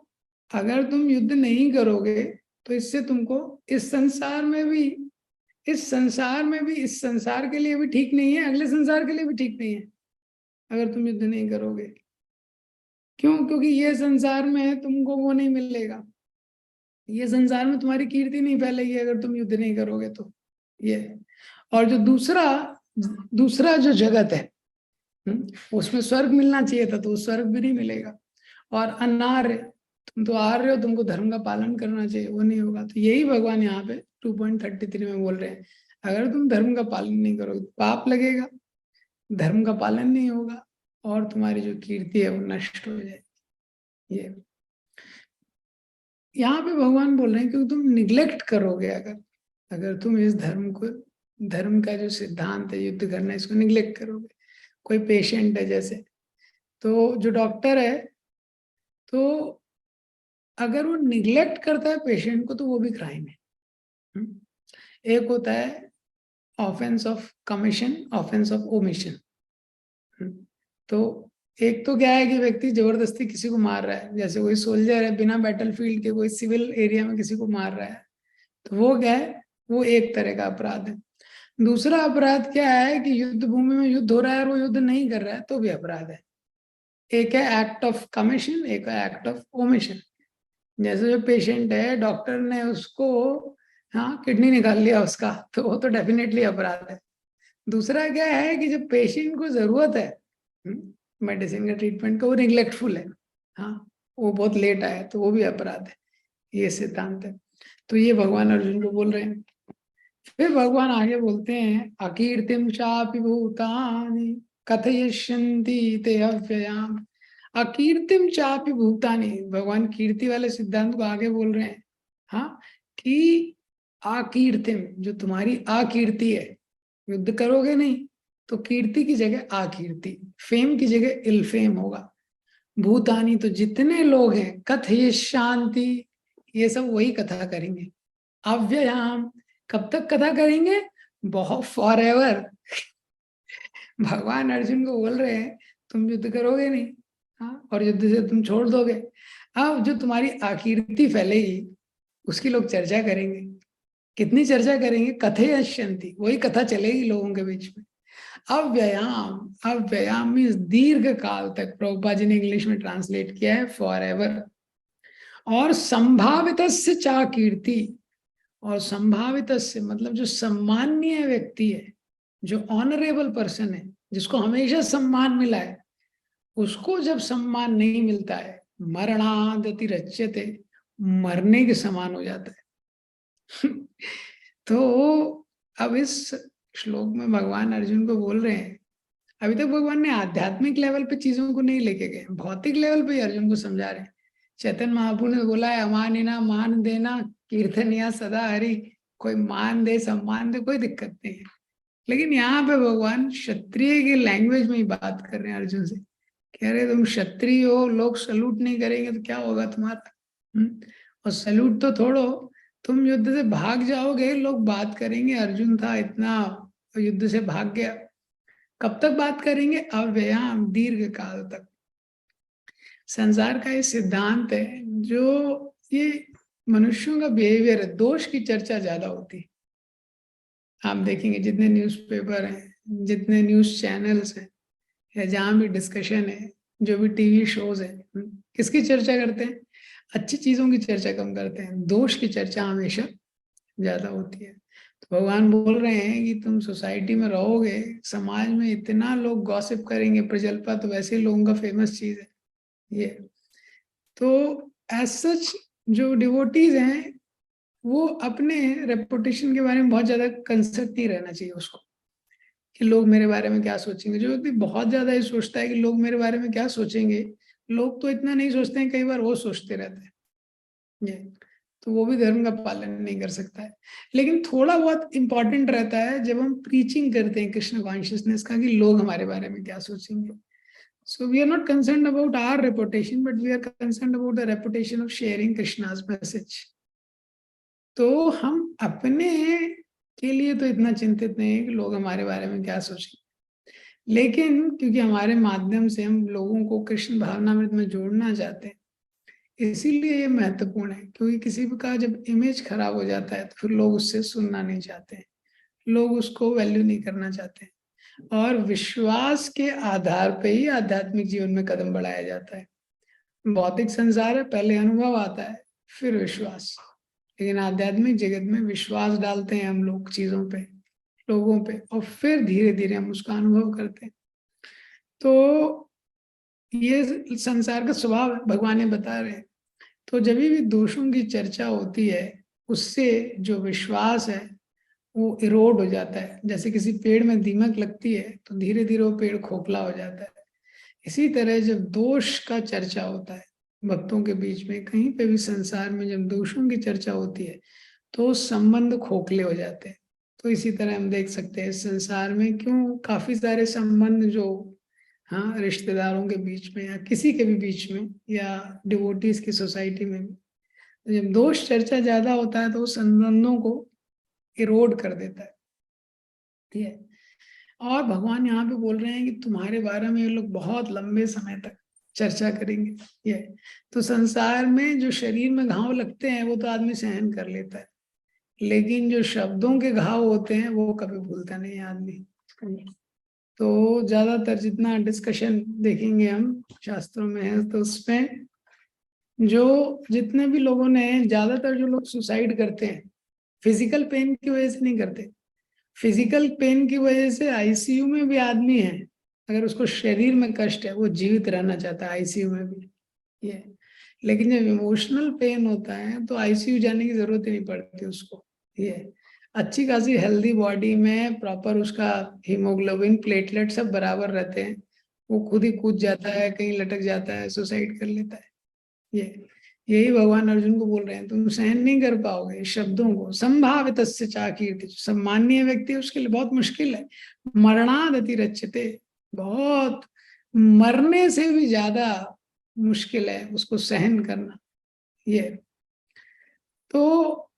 S1: अगर तुम युद्ध नहीं करोगे तो इससे तुमको इस संसार में भी, इस संसार के लिए भी ठीक नहीं है, अगले संसार के लिए भी ठीक नहीं है अगर तुम युद्ध नहीं करोगे। क्यों? क्योंकि ये संसार में तुमको वो नहीं मिलेगा, ये संसार में तुम्हारी कीर्ति नहीं फैलेगी अगर तुम युद्ध नहीं करोगे तो। ये, और जो दूसरा जो जगत है, उसमें स्वर्ग मिलना चाहिए था, तो स्वर्ग भी नहीं मिलेगा। और अनार्य, तुम तो आ रहे हो, तुमको धर्म का पालन करना चाहिए, वो नहीं होगा। तो यही भगवान यहाँ पे 2.33 में बोल रहे हैं, अगर तुम धर्म का पालन नहीं करोगे पाप लगेगा, धर्म का पालन नहीं होगा, और तुम्हारी जो कीर्ति है वो नष्ट हो जाएगी। ये यहाँ पे भगवान बोल रहे हैं क्योंकि तुम निग्लेक्ट करोगे, अगर तुम इस धर्म का जो सिद्धांत है युद्ध करना, इसको निग्लेक्ट करोगे। कोई पेशेंट है जैसे, तो जो डॉक्टर है, तो अगर वो निग्लेक्ट करता है पेशेंट को तो वो भी क्राइम है। एक होता है offence of commission, offence of omission. तो एक तो क्या है कि व्यक्ति जबरदस्ती किसी को मार रहा है, जैसे कोई सोल्जर है बिना बैटलफील्ड के कोई सिविल एरिया में किसी को मार रहा है, तो वो क्या है, वो एक तरह का अपराध है। दूसरा अपराध क्या है कि युद्ध भूमि में युद्ध हो रहा है और वो युद्ध नहीं कर रहा है तो भी अपराध है। एक है एक्ट ऑफ कमीशन, एक है एक्ट ऑफ ओमिशन। जैसे जो पेशेंट है, डॉक्टर ने उसको किडनी निकाल लिया उसका, तो वो तो डेफिनेटली अपराध है। दूसरा क्या है कि जब पेशेंट को जरूरत है मेडिसिन का, ट्रीटमेंट का, वो निग्लेक्टफुल है, वो बहुत लेट आया, तो वो भी अपराध है। ये सिद्धांत है। तो ये भगवान अर्जुन को बोल रहे हैं। फिर भगवान आगे बोलते हैं, अकीर्तिम चापि भूतानि कथयिष्यन्ति ते अव्ययाम। अकीर्तिम चापि भूतानि, भगवान कीर्ति वाले सिद्धांत को आगे बोल रहे हैं। कि अकीर्तिम, जो तुम्हारी अकीर्ति है, युद्ध करोगे नहीं तो कीर्ति की जगह अकीर्ति, फेम की जगह इल फेम होगा। भूतानी, तो जितने लोग हैं, कथयिष्यन्ति, ये सब वही कथा करेंगे। अव्ययाम, कब तक कथा करेंगे, बहुत फॉर एवर। भगवान अर्जुन को बोल रहे हैं तुम युद्ध करोगे नहीं, और युद्ध से तुम छोड़ दोगे। अब जो तुम्हारी आकीर्ति फैलेगी उसकी लोग चर्चा करेंगे। कितनी चर्चा करेंगे, कथयिष्यन्ति, वही कथा चलेगी लोगों के बीच में। अव्ययाम, अव्ययाम मीन्स दीर्घ काल तक, प्रभुपाद जी ने इंग्लिश में ट्रांसलेट किया है फॉर एवर। और संभावित चा कीर्ति, और संभावित से मतलब जो सम्माननीय व्यक्ति है, जो ऑनरेबल पर्सन है, जिसको हमेशा सम्मान मिला है, उसको जब सम्मान नहीं मिलता है, मरणादति रच्यते, मरने के समान हो जाता है। तो अब इस श्लोक में भगवान अर्जुन को बोल रहे हैं, अभी तक भगवान ने आध्यात्मिक लेवल पे चीजों को नहीं लेके गए, भौतिक लेवल पे ही अर्जुन को समझा रहे हैं। चैतन्य महाप्रभु ने बोला है, अमानिना मान देना, कीर्तनिया सदा हरि। कोई मान दे, सम्मान दे, कोई दिक्कत नहीं है। लेकिन यहाँ पे भगवान क्षत्रिय की लैंग्वेज में ही बात कर रहे हैं अर्जुन से। कह रहे तुम क्षत्रिय हो, लोग सल्यूट नहीं करेंगे तो क्या होगा तुम्हारा। और सल्यूट तो छोड़ो, तुम युद्ध से भाग जाओगे, लोग बात करेंगे अर्जुन था इतना युद्ध से भाग गया। कब तक बात करेंगे, अव्ययाम, दीर्घ काल तक। संसार का ये सिद्धांत है, जो ये मनुष्यों का बिहेवियर है, दोष की चर्चा ज्यादा होती है। आप देखेंगे जितने न्यूज़पेपर हैं, जितने न्यूज चैनल्स हैं, या जहाँ भी डिस्कशन है, जो भी टीवी शोज है, किसकी चर्चा करते हैं, अच्छी चीजों की चर्चा कम करते हैं, दोष की चर्चा हमेशा ज्यादा होती है। तो भगवान बोल रहे हैं कि तुम सोसाइटी में रहोगे, समाज में इतना लोग गॉसिप करेंगे, प्रजल्पा तो वैसे ही लोगों का फेमस चीज है ये। तो एज सच जो डिवोटीज हैं, वो अपने रेपुटेशन के बारे में बहुत ज्यादा कंसर्न नहीं रहना चाहिए उसको, कि लोग मेरे बारे में क्या सोचेंगे। जो व्यक्ति बहुत ज्यादा ये सोचता है कि लोग मेरे बारे में क्या सोचेंगे, लोग तो इतना नहीं सोचते हैं, कई बार वो सोचते रहते हैं ये, तो वो भी धर्म का पालन नहीं कर सकता है। लेकिन थोड़ा बहुत इंपॉर्टेंट रहता है जब हम प्रीचिंग करते हैं कृष्ण कॉन्शियसनेस का, कि लोग हमारे बारे में क्या सोचेंगे। So we are not concerned about our reputation, but we are concerned about the reputation of sharing Krishna's message. तो हम अपने के लिए तो इतना चिंतित नहीं है कि लोग हमारे बारे में क्या सोचेंगे, लेकिन क्योंकि हमारे माध्यम से हम लोगों को कृष्ण भावनामृत में जोड़ना चाहते हैं, इसीलिए ये महत्वपूर्ण है। क्योंकि किसी का जब इमेज खराब हो जाता है तो फिर लोग उससे सुनना नहीं चाहते हैं, लोग उसको वैल्यू नहीं करना चाहते हैं। और विश्वास के आधार पे ही आध्यात्मिक जीवन में कदम बढ़ाया जाता है। भौतिक संसार है, पहले अनुभव आता है फिर विश्वास, लेकिन आध्यात्मिक जगत में विश्वास डालते हैं हम लोग चीजों पे, लोगों पे, और फिर धीरे धीरे हम उसका अनुभव करते हैं। तो ये संसार का स्वभाव भगवान ने बता रहे हैं। तो जब भी दोषों की चर्चा होती है, उससे जो विश्वास है वो इरोड हो जाता है। जैसे किसी पेड़ में दीमक लगती है तो धीरे धीरे वो पेड़ खोखला हो जाता है। इसी तरह जब दोष का चर्चा होता है भक्तों के बीच में, कहीं पे भी संसार में जब दोषों की चर्चा होती है तो संबंध खोखले हो जाते हैं। तो इसी तरह हम देख सकते हैं संसार में क्यों काफी सारे संबंध जो रिश्तेदारों के बीच में या किसी के भी बीच में या डिवोटीज की सोसाइटी में तो जब दोष चर्चा ज्यादा होता है तो वो संबंधों को इरोड कर देता है, ठीक है। और भगवान यहाँ पे बोल रहे हैं कि तुम्हारे बारे में ये लोग बहुत लंबे समय तक चर्चा करेंगे। ये तो संसार में जो शरीर में घाव लगते हैं वो तो आदमी सहन कर लेता है, लेकिन जो शब्दों के घाव होते हैं वो कभी भूलता नहीं है आदमी। तो ज्यादातर जितना डिस्कशन देखेंगे हम शास्त्रों में है तो उसमें जो जितने भी लोगों ने, ज्यादातर जो लोग सुसाइड करते हैं फिजिकल पेन की वजह से नहीं करते। फिजिकल पेन की वजह से आईसीयू में भी आदमी है, अगर उसको शरीर में कष्ट है वो जीवित रहना चाहता है आईसीयू में भी, ये। लेकिन जब इमोशनल पेन होता है तो आईसीयू जाने की जरूरत ही नहीं पड़ती उसको, ये। अच्छी खासी हेल्दी बॉडी में प्रॉपर उसका हीमोग्लोबिन प्लेटलेट सब बराबर रहते हैं, वो खुद ही कूद जाता है, कहीं लटक जाता है, सुसाइड कर लेता है, ये। यही भगवान अर्जुन को बोल रहे हैं, तुम सहन नहीं कर पाओगे शब्दों को। संभावित चाकीर्ति, सम्मानीय व्यक्ति है उसके लिए बहुत मुश्किल है। मरणादति रच्यते, बहुत मरने से भी ज्यादा मुश्किल है उसको सहन करना, ये। तो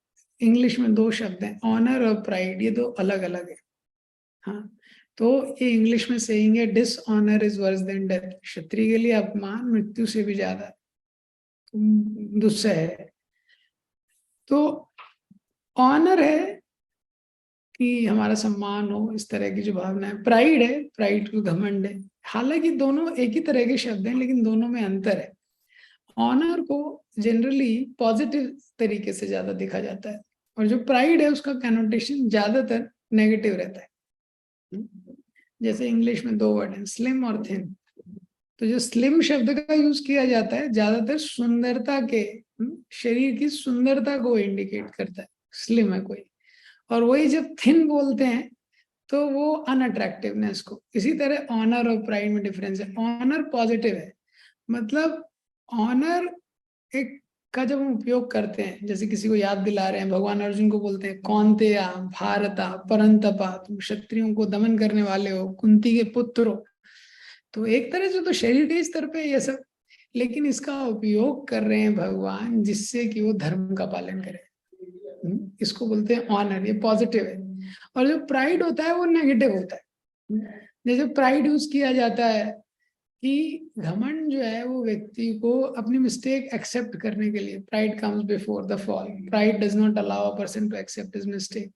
S1: इंग्लिश में दो शब्द हैं, ऑनर और प्राइड, ये दो अलग अलग है। हाँ, तो ये इंग्लिश में सेइंग है, dishonour is worse than death. क्षत्रिय के लिए अपमान मृत्यु से भी ज्यादा दुस्सह है। तो ऑनर है कि हमारा सम्मान हो, इस तरह की जो भावना है। प्राइड है, प्राइड को घमंड है। हालांकि दोनों एक ही तरह के शब्द हैं लेकिन दोनों में अंतर है। ऑनर को जनरली पॉजिटिव तरीके से ज्यादा देखा जाता है, और जो प्राइड है उसका कनोटेशन ज्यादातर नेगेटिव रहता है। जैसे इंग्लिश में दो वर्ड हैं, स्लिम और थिन। तो जो स्लिम शब्द का यूज किया जाता है ज्यादातर सुंदरता के, शरीर की सुंदरता को इंडिकेट करता है, स्लिम है कोई। और वही जब थिन बोलते हैं तो वो अनअट्रैक्टिवनेस को। इसी तरह ऑनर और प्राइड में डिफरेंस है। ऑनर पॉजिटिव है, मतलब ऑनर एक का जब हम उपयोग करते हैं, जैसे किसी को याद दिला रहे हैं, भगवान अर्जुन को बोलते हैं कौन्तेया भारता परंतपा, तुम क्षत्रियों को दमन करने वाले हो, कुंती के पुत्र हो। तो एक तरह से तो शरीर के स्तर पे ये सब, लेकिन इसका उपयोग कर रहे हैं भगवान जिससे कि वो धर्म का पालन करे। इसको बोलते हैं ऑनर, ये पॉजिटिव है। और जो प्राइड होता है वो नेगेटिव होता है। जैसे प्राइड यूज किया जाता है कि घमंड जो है वो व्यक्ति को अपनी मिस्टेक एक्सेप्ट करने के लिए, pride comes before the fall, pride does not allow a person to accept his mistake.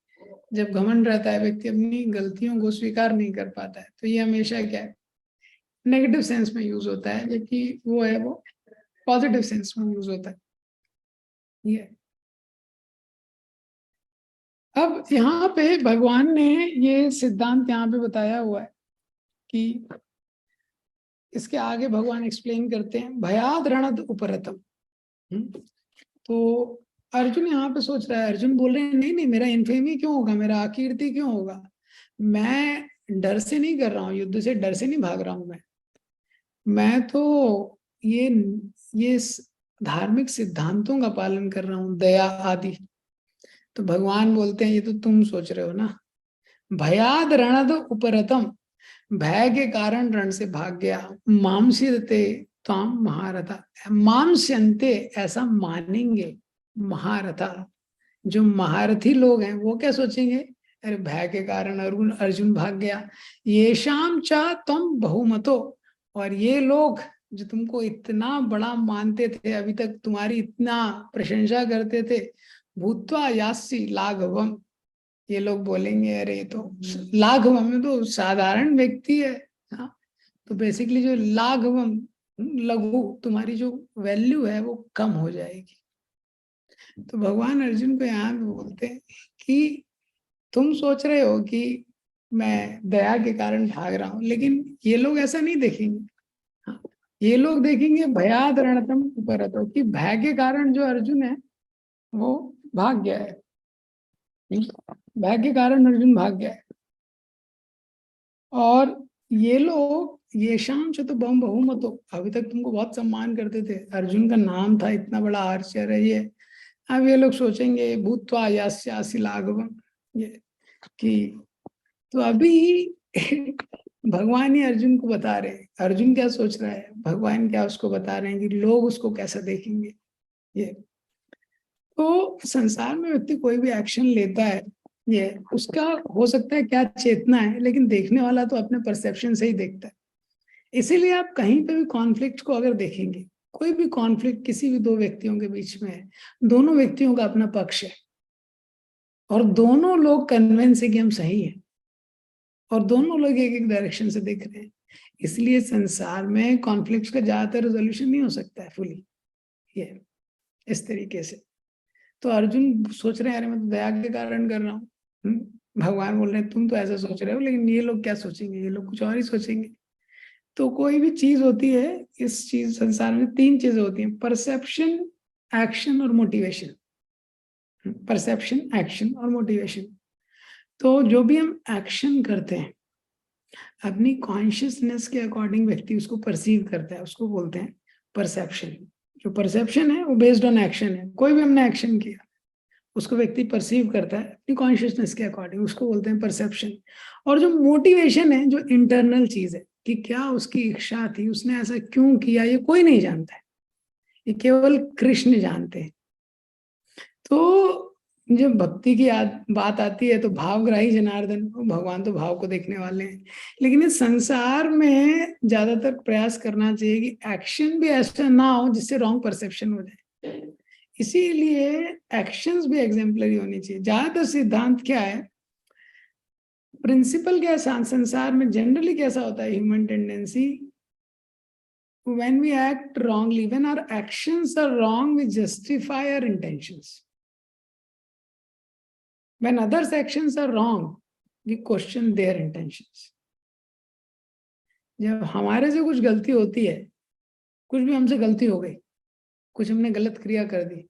S1: जब घमंड रहता है व्यक्ति अपनी गलतियों को स्वीकार नहीं कर पाता है, तो ये हमेशा क्या है, नेगेटिव सेंस में यूज होता है, जबकि वो है वो पॉजिटिव सेंस में यूज होता है, ये। अब यहाँ पे भगवान ने ये सिद्धांत यहाँ पे बताया हुआ है कि इसके आगे भगवान एक्सप्लेन करते हैं, भयाद रणद उपरतम। तो अर्जुन यहाँ पे सोच रहा है, अर्जुन बोल रहे हैं नहीं नहीं, मेरा इन्फेमी क्यों होगा, मेरा अकीर्ति क्यों होगा। मैं डर से नहीं कर रहा हूँ, युद्ध से डर से नहीं भाग रहा हूँ मैं तो ये धार्मिक सिद्धांतों का पालन कर रहा हूँ, दया आदि। तो भगवान बोलते हैं ये तो तुम सोच रहे हो ना। भयाद रणद उपरतम, भय के कारण रण से भाग गया। मामस्यते ताम महारथा, मामस्यन्ते ऐसा मानेंगे महारथा, जो महारथी लोग हैं वो क्या सोचेंगे, अरे भय के कारण अर्जुन अर्जुन भाग गया। ये शाम चा तुम बहुमतो, और ये लोग जो तुमको इतना बड़ा मानते थे, अभी तक तुम्हारी इतना प्रशंसा करते थे, भूत्वा यासी लाघवम, ये लोग बोलेंगे अरे ये तो लाघवम में तो साधारण व्यक्ति है। हाँ, तो बेसिकली जो लाघवम, लघु, तुम्हारी जो वैल्यू है वो कम हो जाएगी। तो भगवान अर्जुन को यहाँ पे बोलते हैं कि तुम सोच रहे हो कि मैं दया के कारण भाग रहा हूं, लेकिन ये लोग ऐसा नहीं देखेंगे। हाँ, ये लोग देखेंगे भयाद रणतम उपरतो, कि भय के कारण जो अर्जुन है वो भाग गया है, भय के कारण अर्जुन भाग गया है। और ये लोग ये शाम से तो बम बहुमतो, अभी तक तुमको बहुत सम्मान करते थे, अर्जुन का नाम था, इतना बड़ा आर्चर है ये। अब ये लोग सोचेंगे भूत्वा यास्यासि लाघवम, ये कि तो अभी भगवान ही अर्जुन को बता रहे हैं, अर्जुन क्या सोच रहा है, भगवान क्या उसको बता रहे हैं कि लोग उसको कैसा देखेंगे, ये। तो संसार में व्यक्ति कोई भी एक्शन लेता है, ये उसका हो सकता है क्या चेतना है, लेकिन देखने वाला तो अपने परसेप्शन से ही देखता है। इसीलिए आप कहीं पे भी कॉन्फ्लिक्ट को अगर देखेंगे, कोई भी कॉन्फ्लिक्ट किसी भी दो व्यक्तियों के बीच में है, दोनों व्यक्तियों का अपना पक्ष है और दोनों लोग कन्विंस है कि हम सही हैं और दोनों लोग एक एक डायरेक्शन से देख रहे हैं। इसलिए संसार में कॉन्फ्लिक्ट्स का ज्यादातर रेजोल्यूशन नहीं हो सकता है फुली, ये इस तरीके से। तो अर्जुन सोच रहे हैं, अरे मैं तो दया के कारण कर रहा हूँ, भगवान बोल रहे हैं तुम तो ऐसा सोच रहे हो, लेकिन ये लोग क्या सोचेंगे, ये लोग कुछ और ही सोचेंगे। तो कोई भी चीज होती है, इस चीज संसार में तीन चीजें होती हैं, परसेप्शन, एक्शन और मोटिवेशन। परसेप्शन, एक्शन और मोटिवेशन। तो जो भी हम एक्शन करते हैं अपनी कॉन्शियसनेस के अकॉर्डिंग व्यक्ति उसको परसीव करता है, उसको बोलते हैं परसेप्शन। जो परसेप्शन है वो बेस्ड ऑन एक्शन है, कोई भी हमने एक्शन किया उसको व्यक्ति परसीव करता है अपनी कॉन्शियसनेस के अकॉर्डिंग, उसको बोलते हैं परसेप्शन। और जो मोटिवेशन है, जो इंटरनल चीज है कि क्या उसकी इच्छा थी, उसने ऐसा क्यों किया, ये कोई नहीं जानता है, ये केवल कृष्ण जानते हैं। तो जब भक्ति की बात आती है तो भावग्राही जनार्दन, भगवान तो भाव को देखने वाले हैं। लेकिन इस संसार में ज्यादातर प्रयास करना चाहिए कि एक्शन भी ऐसा ना हो जिससे रॉन्ग परसेप्शन हो जाए, इसीलिए एक्शंस भी एग्जाम्पलरी होनी चाहिए। ज्यादातर सिद्धांत क्या है, प्रिंसिपल क्या है संसार में, जनरली कैसा होता है human tendency, when we act wrongly, when our actions are wrong, we justify our intentions. When others' actions are wrong, we question their intentions. जब हमारे से कुछ गलती होती है, कुछ भी हमसे गलती हो गई, कुछ हमने गलत क्रिया कर दी,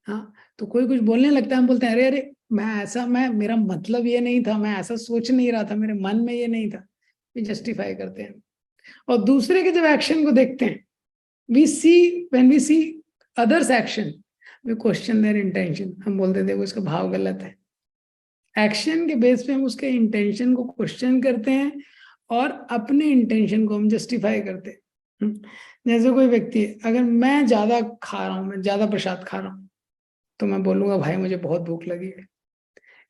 S1: हाँ, तो कोई कुछ बोलने लगता है, हम बोलते हैं अरे अरे मैं मेरा मतलब ये नहीं था, मैं ऐसा सोच नहीं रहा था, मेरे मन में ये नहीं था, वी जस्टिफाई करते हैं। और दूसरे के जब एक्शन को देखते हैं, when we see others action, we question their intention, हम बोलते हैं देखो इसका भाव गलत है। एक्शन के बेस पे हम उसके इंटेंशन को क्वेश्चन करते हैं और अपने इंटेंशन को हम जस्टिफाई करते हैं। जैसे कोई व्यक्ति है, अगर मैं ज्यादा खा रहा हूँ, मैं ज्यादा प्रसाद खा रहा हूँ, तो मैं बोलूंगा भाई मुझे बहुत भूख लगी है।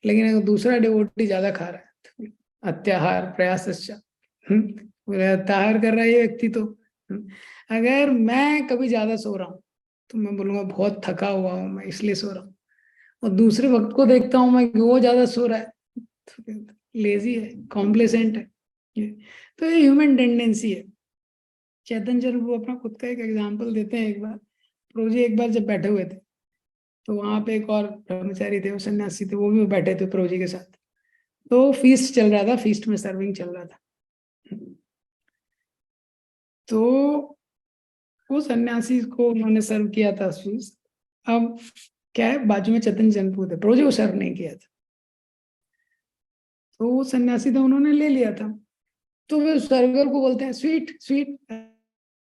S1: लेकिन अगर दूसरा डिवोटी ज्यादा खा रहा है तो अत्याहार प्रयास अत्याहार कर रहा है ये व्यक्ति, तो अगर मैं कभी ज्यादा सो रहा हूँ तो मैं बोलूंगा बहुत थका हुआ हूँ मैं इसलिए सो रहा हूँ, और दूसरे वक्त को देखता हूँ मैं कि वो ज्यादा सो रहा है तो लेजी है, कॉम्प्लेसेंट है। तो ये ह्यूमन टेंडेंसी है। चैतन्य चंद्र वो अपना खुद का एक एग्जाम्पल देते हैं। एक बार प्रभु जी एक बार जब बैठे हुए थे तो वहां पे एक और ब्रह्मचारी थे, वो सन्यासी थे, वो भी बैठे थे प्रभु जी के साथ। तो फीस्ट चल रहा था, फीस्ट में सर्विंग चल रहा था। तो वो सन्यासी को उन्होंने सर्व किया था फीस्ट। अब क्या है, बाजू में चैतन्य चंद्र थे, प्रभु जी को सर्व नहीं किया था। तो वो सन्यासी था, उन्होंने ले लिया था। तो वे सर्वर को बोलते हैं स्वीट स्वीट,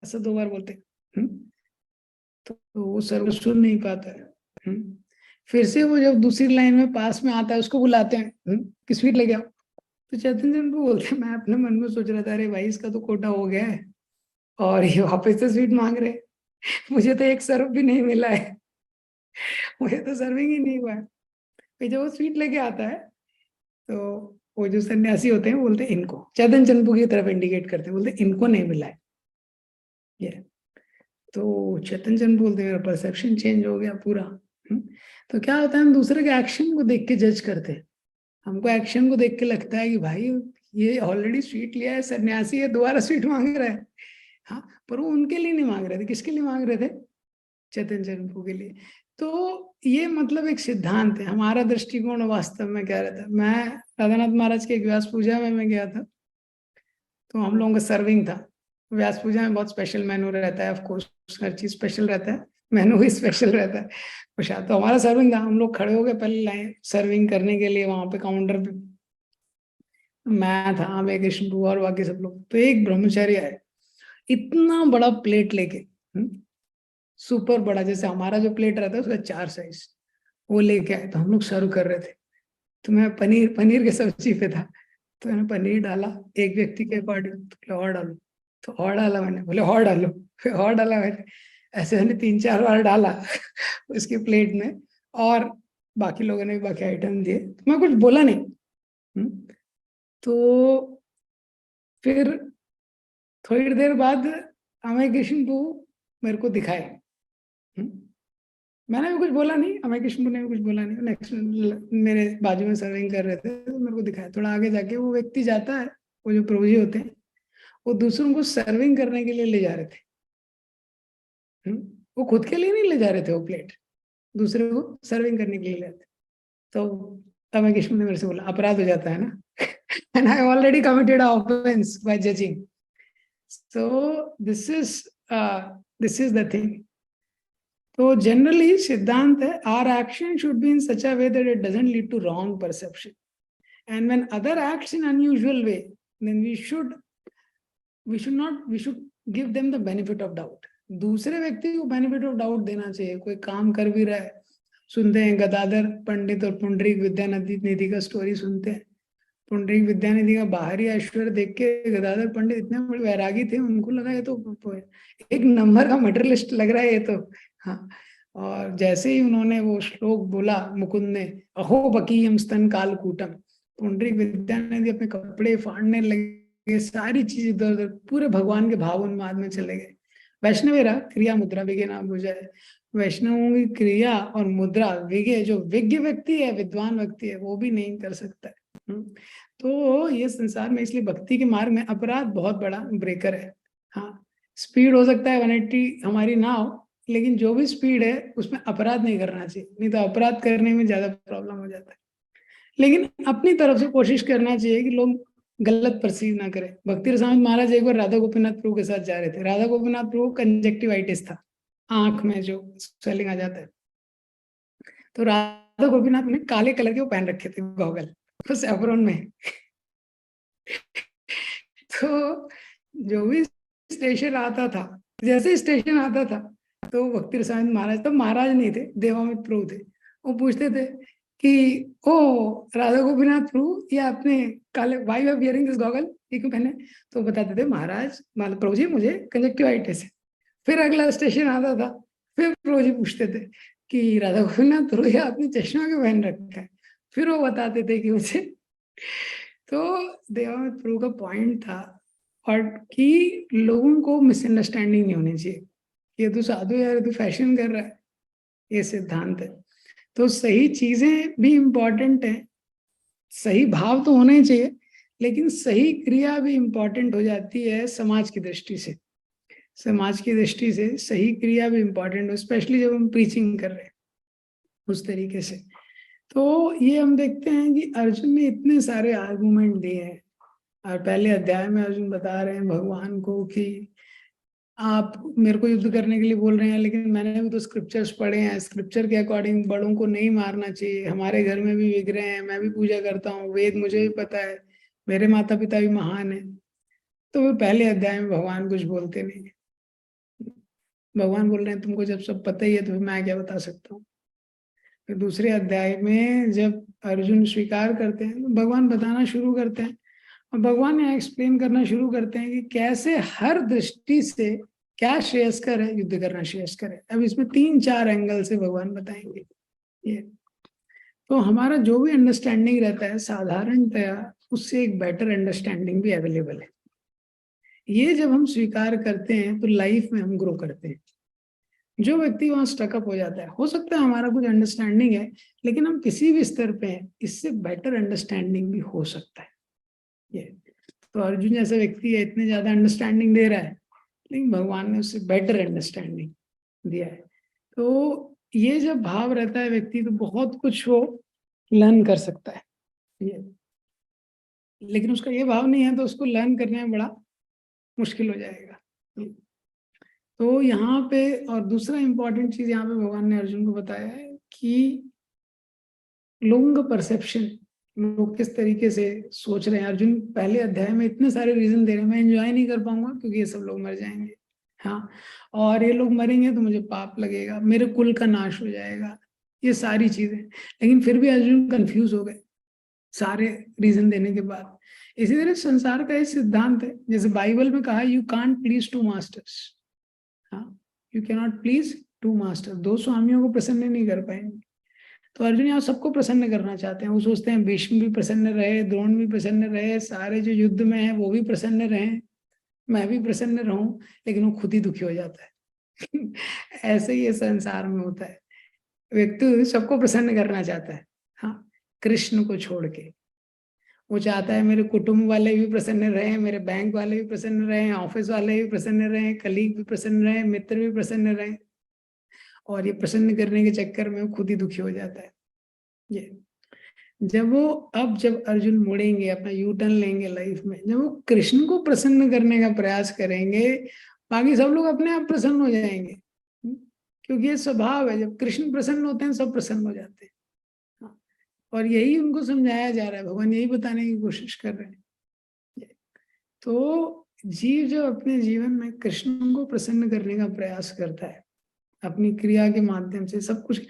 S1: ऐसा दो बार बोलते हैं। तो वो सर्वर सुन नहीं पाता है। फिर से वो जब दूसरी लाइन में पास में आता है उसको बुलाते हैं कि स्वीट ले आओ। तो चैतन्य को बोलते हैं, मैं अपने मन में सोच रहा था अरे भाई इसका तो कोटा हो गया है और ये वापस से स्वीट मांग रहे, मुझे तो एक सर्व भी नहीं मिला है, मुझे तो सर्विंग ही नहीं हुआ है। फिर जब वो स्वीट लेके आता है तो वो जो सन्यासी होते हैं बोलते हैं इनको, चैतन्य चंपू की तरफ इंडिकेट करते हैं, बोलते इनको नहीं मिला है ये। तो चैतन्य चंद बोलते हैं मेरा परसेप्शन चेंज हो गया पूरा। तो क्या होता है, हम दूसरे के एक्शन को देख के जज करते हैं। हमको एक्शन को देख के लगता है कि भाई ये ऑलरेडी स्वीट लिया है, सन्यासी है, दोबारा स्वीट मांग रहा है। हाँ, पर वो उनके लिए नहीं मांग रहे थे, किसके लिए मांग रहे थे, चैतन्य चंपू के लिए। तो ये मतलब एक सिद्धांत है। हमारा दृष्टिकोण वास्तव में क्या रहता है, मैं राधानाथ महाराज के व्यास पूजा में मैं गया था, तो हम लोगों का सर्विंग था। व्यास पूजा में बहुत स्पेशल मेनू रहता है, ऑफ कोर्स हर चीज स्पेशल रहता है, मेनू भी स्पेशल रहता है। प्रसाद तो हमारा सर्विंग था, हम लोग खड़े हो गए पहले लाइन सर्विंग करने के लिए वहां पे काउंटर पे। मैं था, मैं कृष्ण और बाकी सब लोग। तो एक ब्रह्मचारी आए, इतना बड़ा प्लेट लेके, सुपर बड़ा, जैसे हमारा जो प्लेट रहता है उसका 4 साइज, वो लेके आए। तो हम लोग सर्व कर रहे थे, तो मैं पनीर पनीर के सब्जी पे था, तो मैंने पनीर डाला एक व्यक्ति के अकॉर्डिंग, तो और डालो, तो और डाला मैंने, बोले और डालो, फिर और डाला मैंने, ऐसे मैंने 3-4 बार डाला उसकी प्लेट में। और बाकी लोगों ने भी बाकी आइटम दिए, तो मैं कुछ बोला नहीं। तो फिर थोड़ी देर बाद अमय कृष्ण को मेरे को दिखाए। मैंने भी कुछ बोला नहीं, अमय कृष्ण ने भी कुछ बोला नहीं। नेक्स्ट मेरे बाजू में सर्विंग कर रहे थे, तो मेरे को दिखाया। थोड़ा आगे जाके वो व्यक्ति जाता है, वो जो प्रभु जी होते हैं, वो दूसरों को सर्विंग करने के लिए ले जा रहे थे। वो खुद के लिए नहीं ले जा रहे थे, वो प्लेट दूसरे को सर्विंग करने के लिए ले जाते। तो अमय कृष्ण ने मेरे से बोला, अपराध हो जाता है ना। And I already committed offence by judging. So this is the thing. तो जनरली सिद्धांत है, our action should be in such a way that it doesn't lead to wrong perception, and when other acts in unusual way, then we should give them the benefit of doubt. दूसरे व्यक्ति को बेनिफिट ऑफ डाउट देना चाहिए। कोई काम कर भी रहा है, सुनते हैं गदाधर पंडित और पुंडरीक विद्यानिधि का स्टोरी सुनते हैं। पुंडरीक विद्यानिधि का बाहरी ऐश्वर्य देख के गदाधर पंडित इतने बड़े वैरागी थे, उनको लगा ये तो एक नंबर का मटेरियलिस्ट लग रहा है ये तो। हाँ, और जैसे ही उन्होंने वो श्लोक बोला मुकुंद ने, अहो बकीयम स्तन कालकूटम, पुंडरीक विद्यानिधि अपने कपड़े फाड़ने लगे, सारी चीज इधर उधर, पूरे भगवान के भाव उन्माद में चले गए। वैष्णवेरा क्रिया मुद्रा विज्ञ नाम बुझाए। वैष्णवों की क्रिया और मुद्रा विज्ञ, जो विज्ञ व्यक्ति है, विद्वान व्यक्ति है, वो भी नहीं कर सकता है। तो ये संसार में, इसलिए भक्ति के मार्ग में अपराध बहुत बड़ा ब्रेकर है। हाँ, स्पीड हो सकता है 180 हमारी ना हो, लेकिन जो भी स्पीड है उसमें अपराध नहीं करना चाहिए, नहीं तो अपराध करने में ज्यादा प्रॉब्लम हो जाता है। लेकिन अपनी तरफ से कोशिश करना चाहिए कि लोग गलत परसीव ना करें। भक्ति रसानंद महाराज एक बार राधा गोपीनाथ प्रभु के साथ जा रहे थे। राधा गोपीनाथ प्रभु कंजक्टिवाइटिस था, आंख में जो स्वेलिंग आ जाता है। तो राधा गोपीनाथ ने काले कलर के वो पहन रखे थे गॉगल, उस एप्रोन में। तो जो भी स्टेशन आता था, जैसे स्टेशन आता था, तो भक्ति रसानंद महाराज, तो महाराज नहीं थे, देवामित प्रभु थे, वो पूछते थे कि ओ राधा गोपीनाथ प्रभु, ये आपने काले, why are wearing this goggle, ये क्यों पहने? तो बताते थे, महाराज मतलब प्रभु जी मुझे कंजक्टिवाइटिस है। फिर अगला स्टेशन आता था, फिर प्रभु जी पूछते थे कि राधा गोपीनाथ प्रभु, ये आपने चश्मा क्यों पहन रखा है? फिर वो बताते थे कि मुझे। तो देवामित प्रभु का पॉइंट था, और कि लोगों को मिसअंडरस्टैंडिंग नहीं होनी चाहिए, ये तो साधु यार, ये तो फैशन कर रहा है, ये सिद्धांत है। तो सही चीजें भी इम्पोर्टेंट है, सही भाव तो होने चाहिए, लेकिन सही क्रिया भी इम्पोर्टेंट हो जाती है समाज की दृष्टि से। समाज की दृष्टि से सही क्रिया भी इम्पोर्टेंट हो, स्पेशली जब हम प्रीचिंग कर रहे हैं उस तरीके से। तो ये हम देखते हैं कि अर्जुन ने इतने सारे आर्गुमेंट दिए हैं, और पहले अध्याय में अर्जुन बता रहे हैं भगवान को कि आप मेरे को युद्ध करने के लिए बोल रहे हैं, लेकिन मैंने भी तो स्क्रिप्चर्स पढ़े हैं, स्क्रिप्चर के अकॉर्डिंग बड़ों को नहीं मारना चाहिए, हमारे घर में भी विग्रह हैं, मैं भी पूजा करता हूँ, वेद मुझे भी पता है, मेरे माता पिता भी महान है। तो वो पहले अध्याय में भगवान कुछ बोलते नहीं, भगवान बोल रहे हैं तुमको जब सब पता ही है तो फिर मैं क्या बता सकता हूँ। फिर दूसरे अध्याय में जब अर्जुन स्वीकार करते हैं तो भगवान बताना शुरू करते हैं, और भगवान यहाँ एक्सप्लेन करना शुरू करते हैं कि कैसे हर दृष्टि से क्या श्रेयस्कर है, युद्ध करना श्रेयस्कर है। अब इसमें 3-4 एंगल से भगवान बताएंगे ये। तो हमारा जो भी अंडरस्टैंडिंग रहता है साधारणतया, उससे एक बेटर अंडरस्टैंडिंग भी अवेलेबल है। ये जब हम स्वीकार करते हैं तो लाइफ में हम ग्रो करते हैं। जो व्यक्ति वहां स्टकअप हो जाता है, हो सकता है हमारा कुछ अंडरस्टैंडिंग है, लेकिन हम किसी भी स्तर पे हैं, इससे बेटर अंडरस्टैंडिंग भी हो सकता है। ये तो अर्जुन जैसा व्यक्ति है, इतने ज्यादा अंडरस्टैंडिंग दे रहा है, लेकिन भगवान ने उससे बेटर अंडरस्टैंडिंग दिया है। तो ये जब भाव रहता है व्यक्ति, तो बहुत कुछ वो लर्न कर सकता है ये। लेकिन उसका ये भाव नहीं है तो उसको लर्न करने में बड़ा मुश्किल हो जाएगा। तो यहाँ पे और दूसरा इंपॉर्टेंट चीज यहाँ पे भगवान ने अर्जुन को बताया है कि लोगों का परसेप्शन, लोग किस तरीके से सोच रहे हैं। अर्जुन पहले अध्याय में इतने सारे रीजन दे रहे हैं, मैं एंजॉय नहीं कर पाऊंगा क्योंकि ये सब लोग मर जाएंगे, हाँ, और ये लोग मरेंगे तो मुझे पाप लगेगा, मेरे कुल का नाश हो जाएगा, ये सारी चीजें। लेकिन फिर भी अर्जुन कंफ्यूज हो गए सारे रीजन देने के बाद। इसी तरह संसार का एक सिद्धांत है, जैसे बाइबल में कहा, you can't please two masters. हाँ, you can not please two master, 2 स्वामियों को प्रसन्न नहीं कर पाएंगे। तो अर्जुन यहाँ सबको प्रसन्न करना चाहते हैं। वो सोचते हैं भीष्म भी प्रसन्न रहे, द्रोण भी प्रसन्न रहे, सारे जो युद्ध में है वो भी प्रसन्न रहे, मैं भी प्रसन्न रहूं, लेकिन वो खुद ही दुखी हो जाता है। ऐसे ही ये संसार में होता है, व्यक्ति सबको प्रसन्न करना चाहता है, हाँ, कृष्ण को छोड़ के। वो चाहता है मेरे कुटुंब वाले भी प्रसन्न रहे, मेरे बैंक वाले भी प्रसन्न रहे, ऑफिस वाले भी प्रसन्न रहे, कलीग भी प्रसन्न रहे, मित्र भी प्रसन्न रहे, और ये प्रसन्न करने के चक्कर में वो खुद ही दुखी हो जाता है। ये जब अर्जुन मुड़ेंगे, अपना यू टर्न लेंगे लाइफ में, जब वो कृष्ण को प्रसन्न करने का प्रयास करेंगे, बाकी सब लोग अपने आप प्रसन्न हो जाएंगे। क्योंकि ये स्वभाव है, जब कृष्ण प्रसन्न होते हैं सब प्रसन्न हो जाते हैं। हाँ, और यही उनको समझाया जा रहा है, भगवान यही बताने की कोशिश कर रहे हैं। तो जीव जो अपने जीवन में कृष्ण को प्रसन्न करने का प्रयास करता है, अपनी क्रिया के माध्यम से सब कुछ,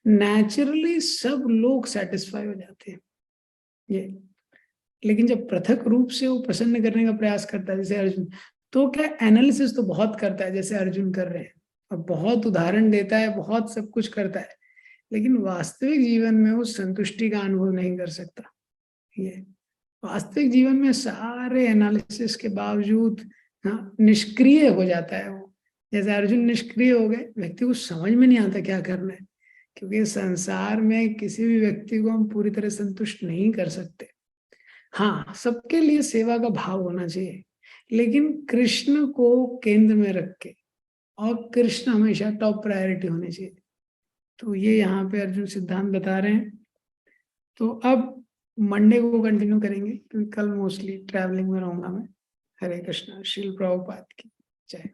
S1: नेचुरली सब लोग सेटिस्फाई हो जाते हैं। ये लेकिन जब पृथक रूप से वो प्रसन्न करने का प्रयास करता है, जैसे अर्जुन, तो क्या एनालिसिस तो बहुत करता है जैसे अर्जुन कर रहे हैं, और बहुत उदाहरण देता है, बहुत सब कुछ करता है, लेकिन वास्तविक जीवन में वो संतुष्टि का अनुभव नहीं कर सकता। ये वास्तविक जीवन में सारे एनालिसिस के बावजूद, हाँ, निष्क्रिय हो जाता है वो। जैसे अर्जुन निष्क्रिय हो गए, व्यक्ति को समझ में नहीं आता क्या करना है, क्योंकि संसार में किसी भी व्यक्ति को हम पूरी तरह संतुष्ट नहीं कर सकते। हाँ, सबके लिए सेवा का भाव होना चाहिए, लेकिन कृष्ण को केंद्र में रख के, और कृष्ण हमेशा टॉप प्रायोरिटी होनी चाहिए। तो ये यहाँ पे अर्जुन सिद्धांत बता रहे हैं। तो अब मंडे को कंटिन्यू करेंगे, क्योंकि कल मोस्टली ट्रैवलिंग में रहूंगा मैं। हरे कृष्णा, श्रील प्रभुपाद की जय।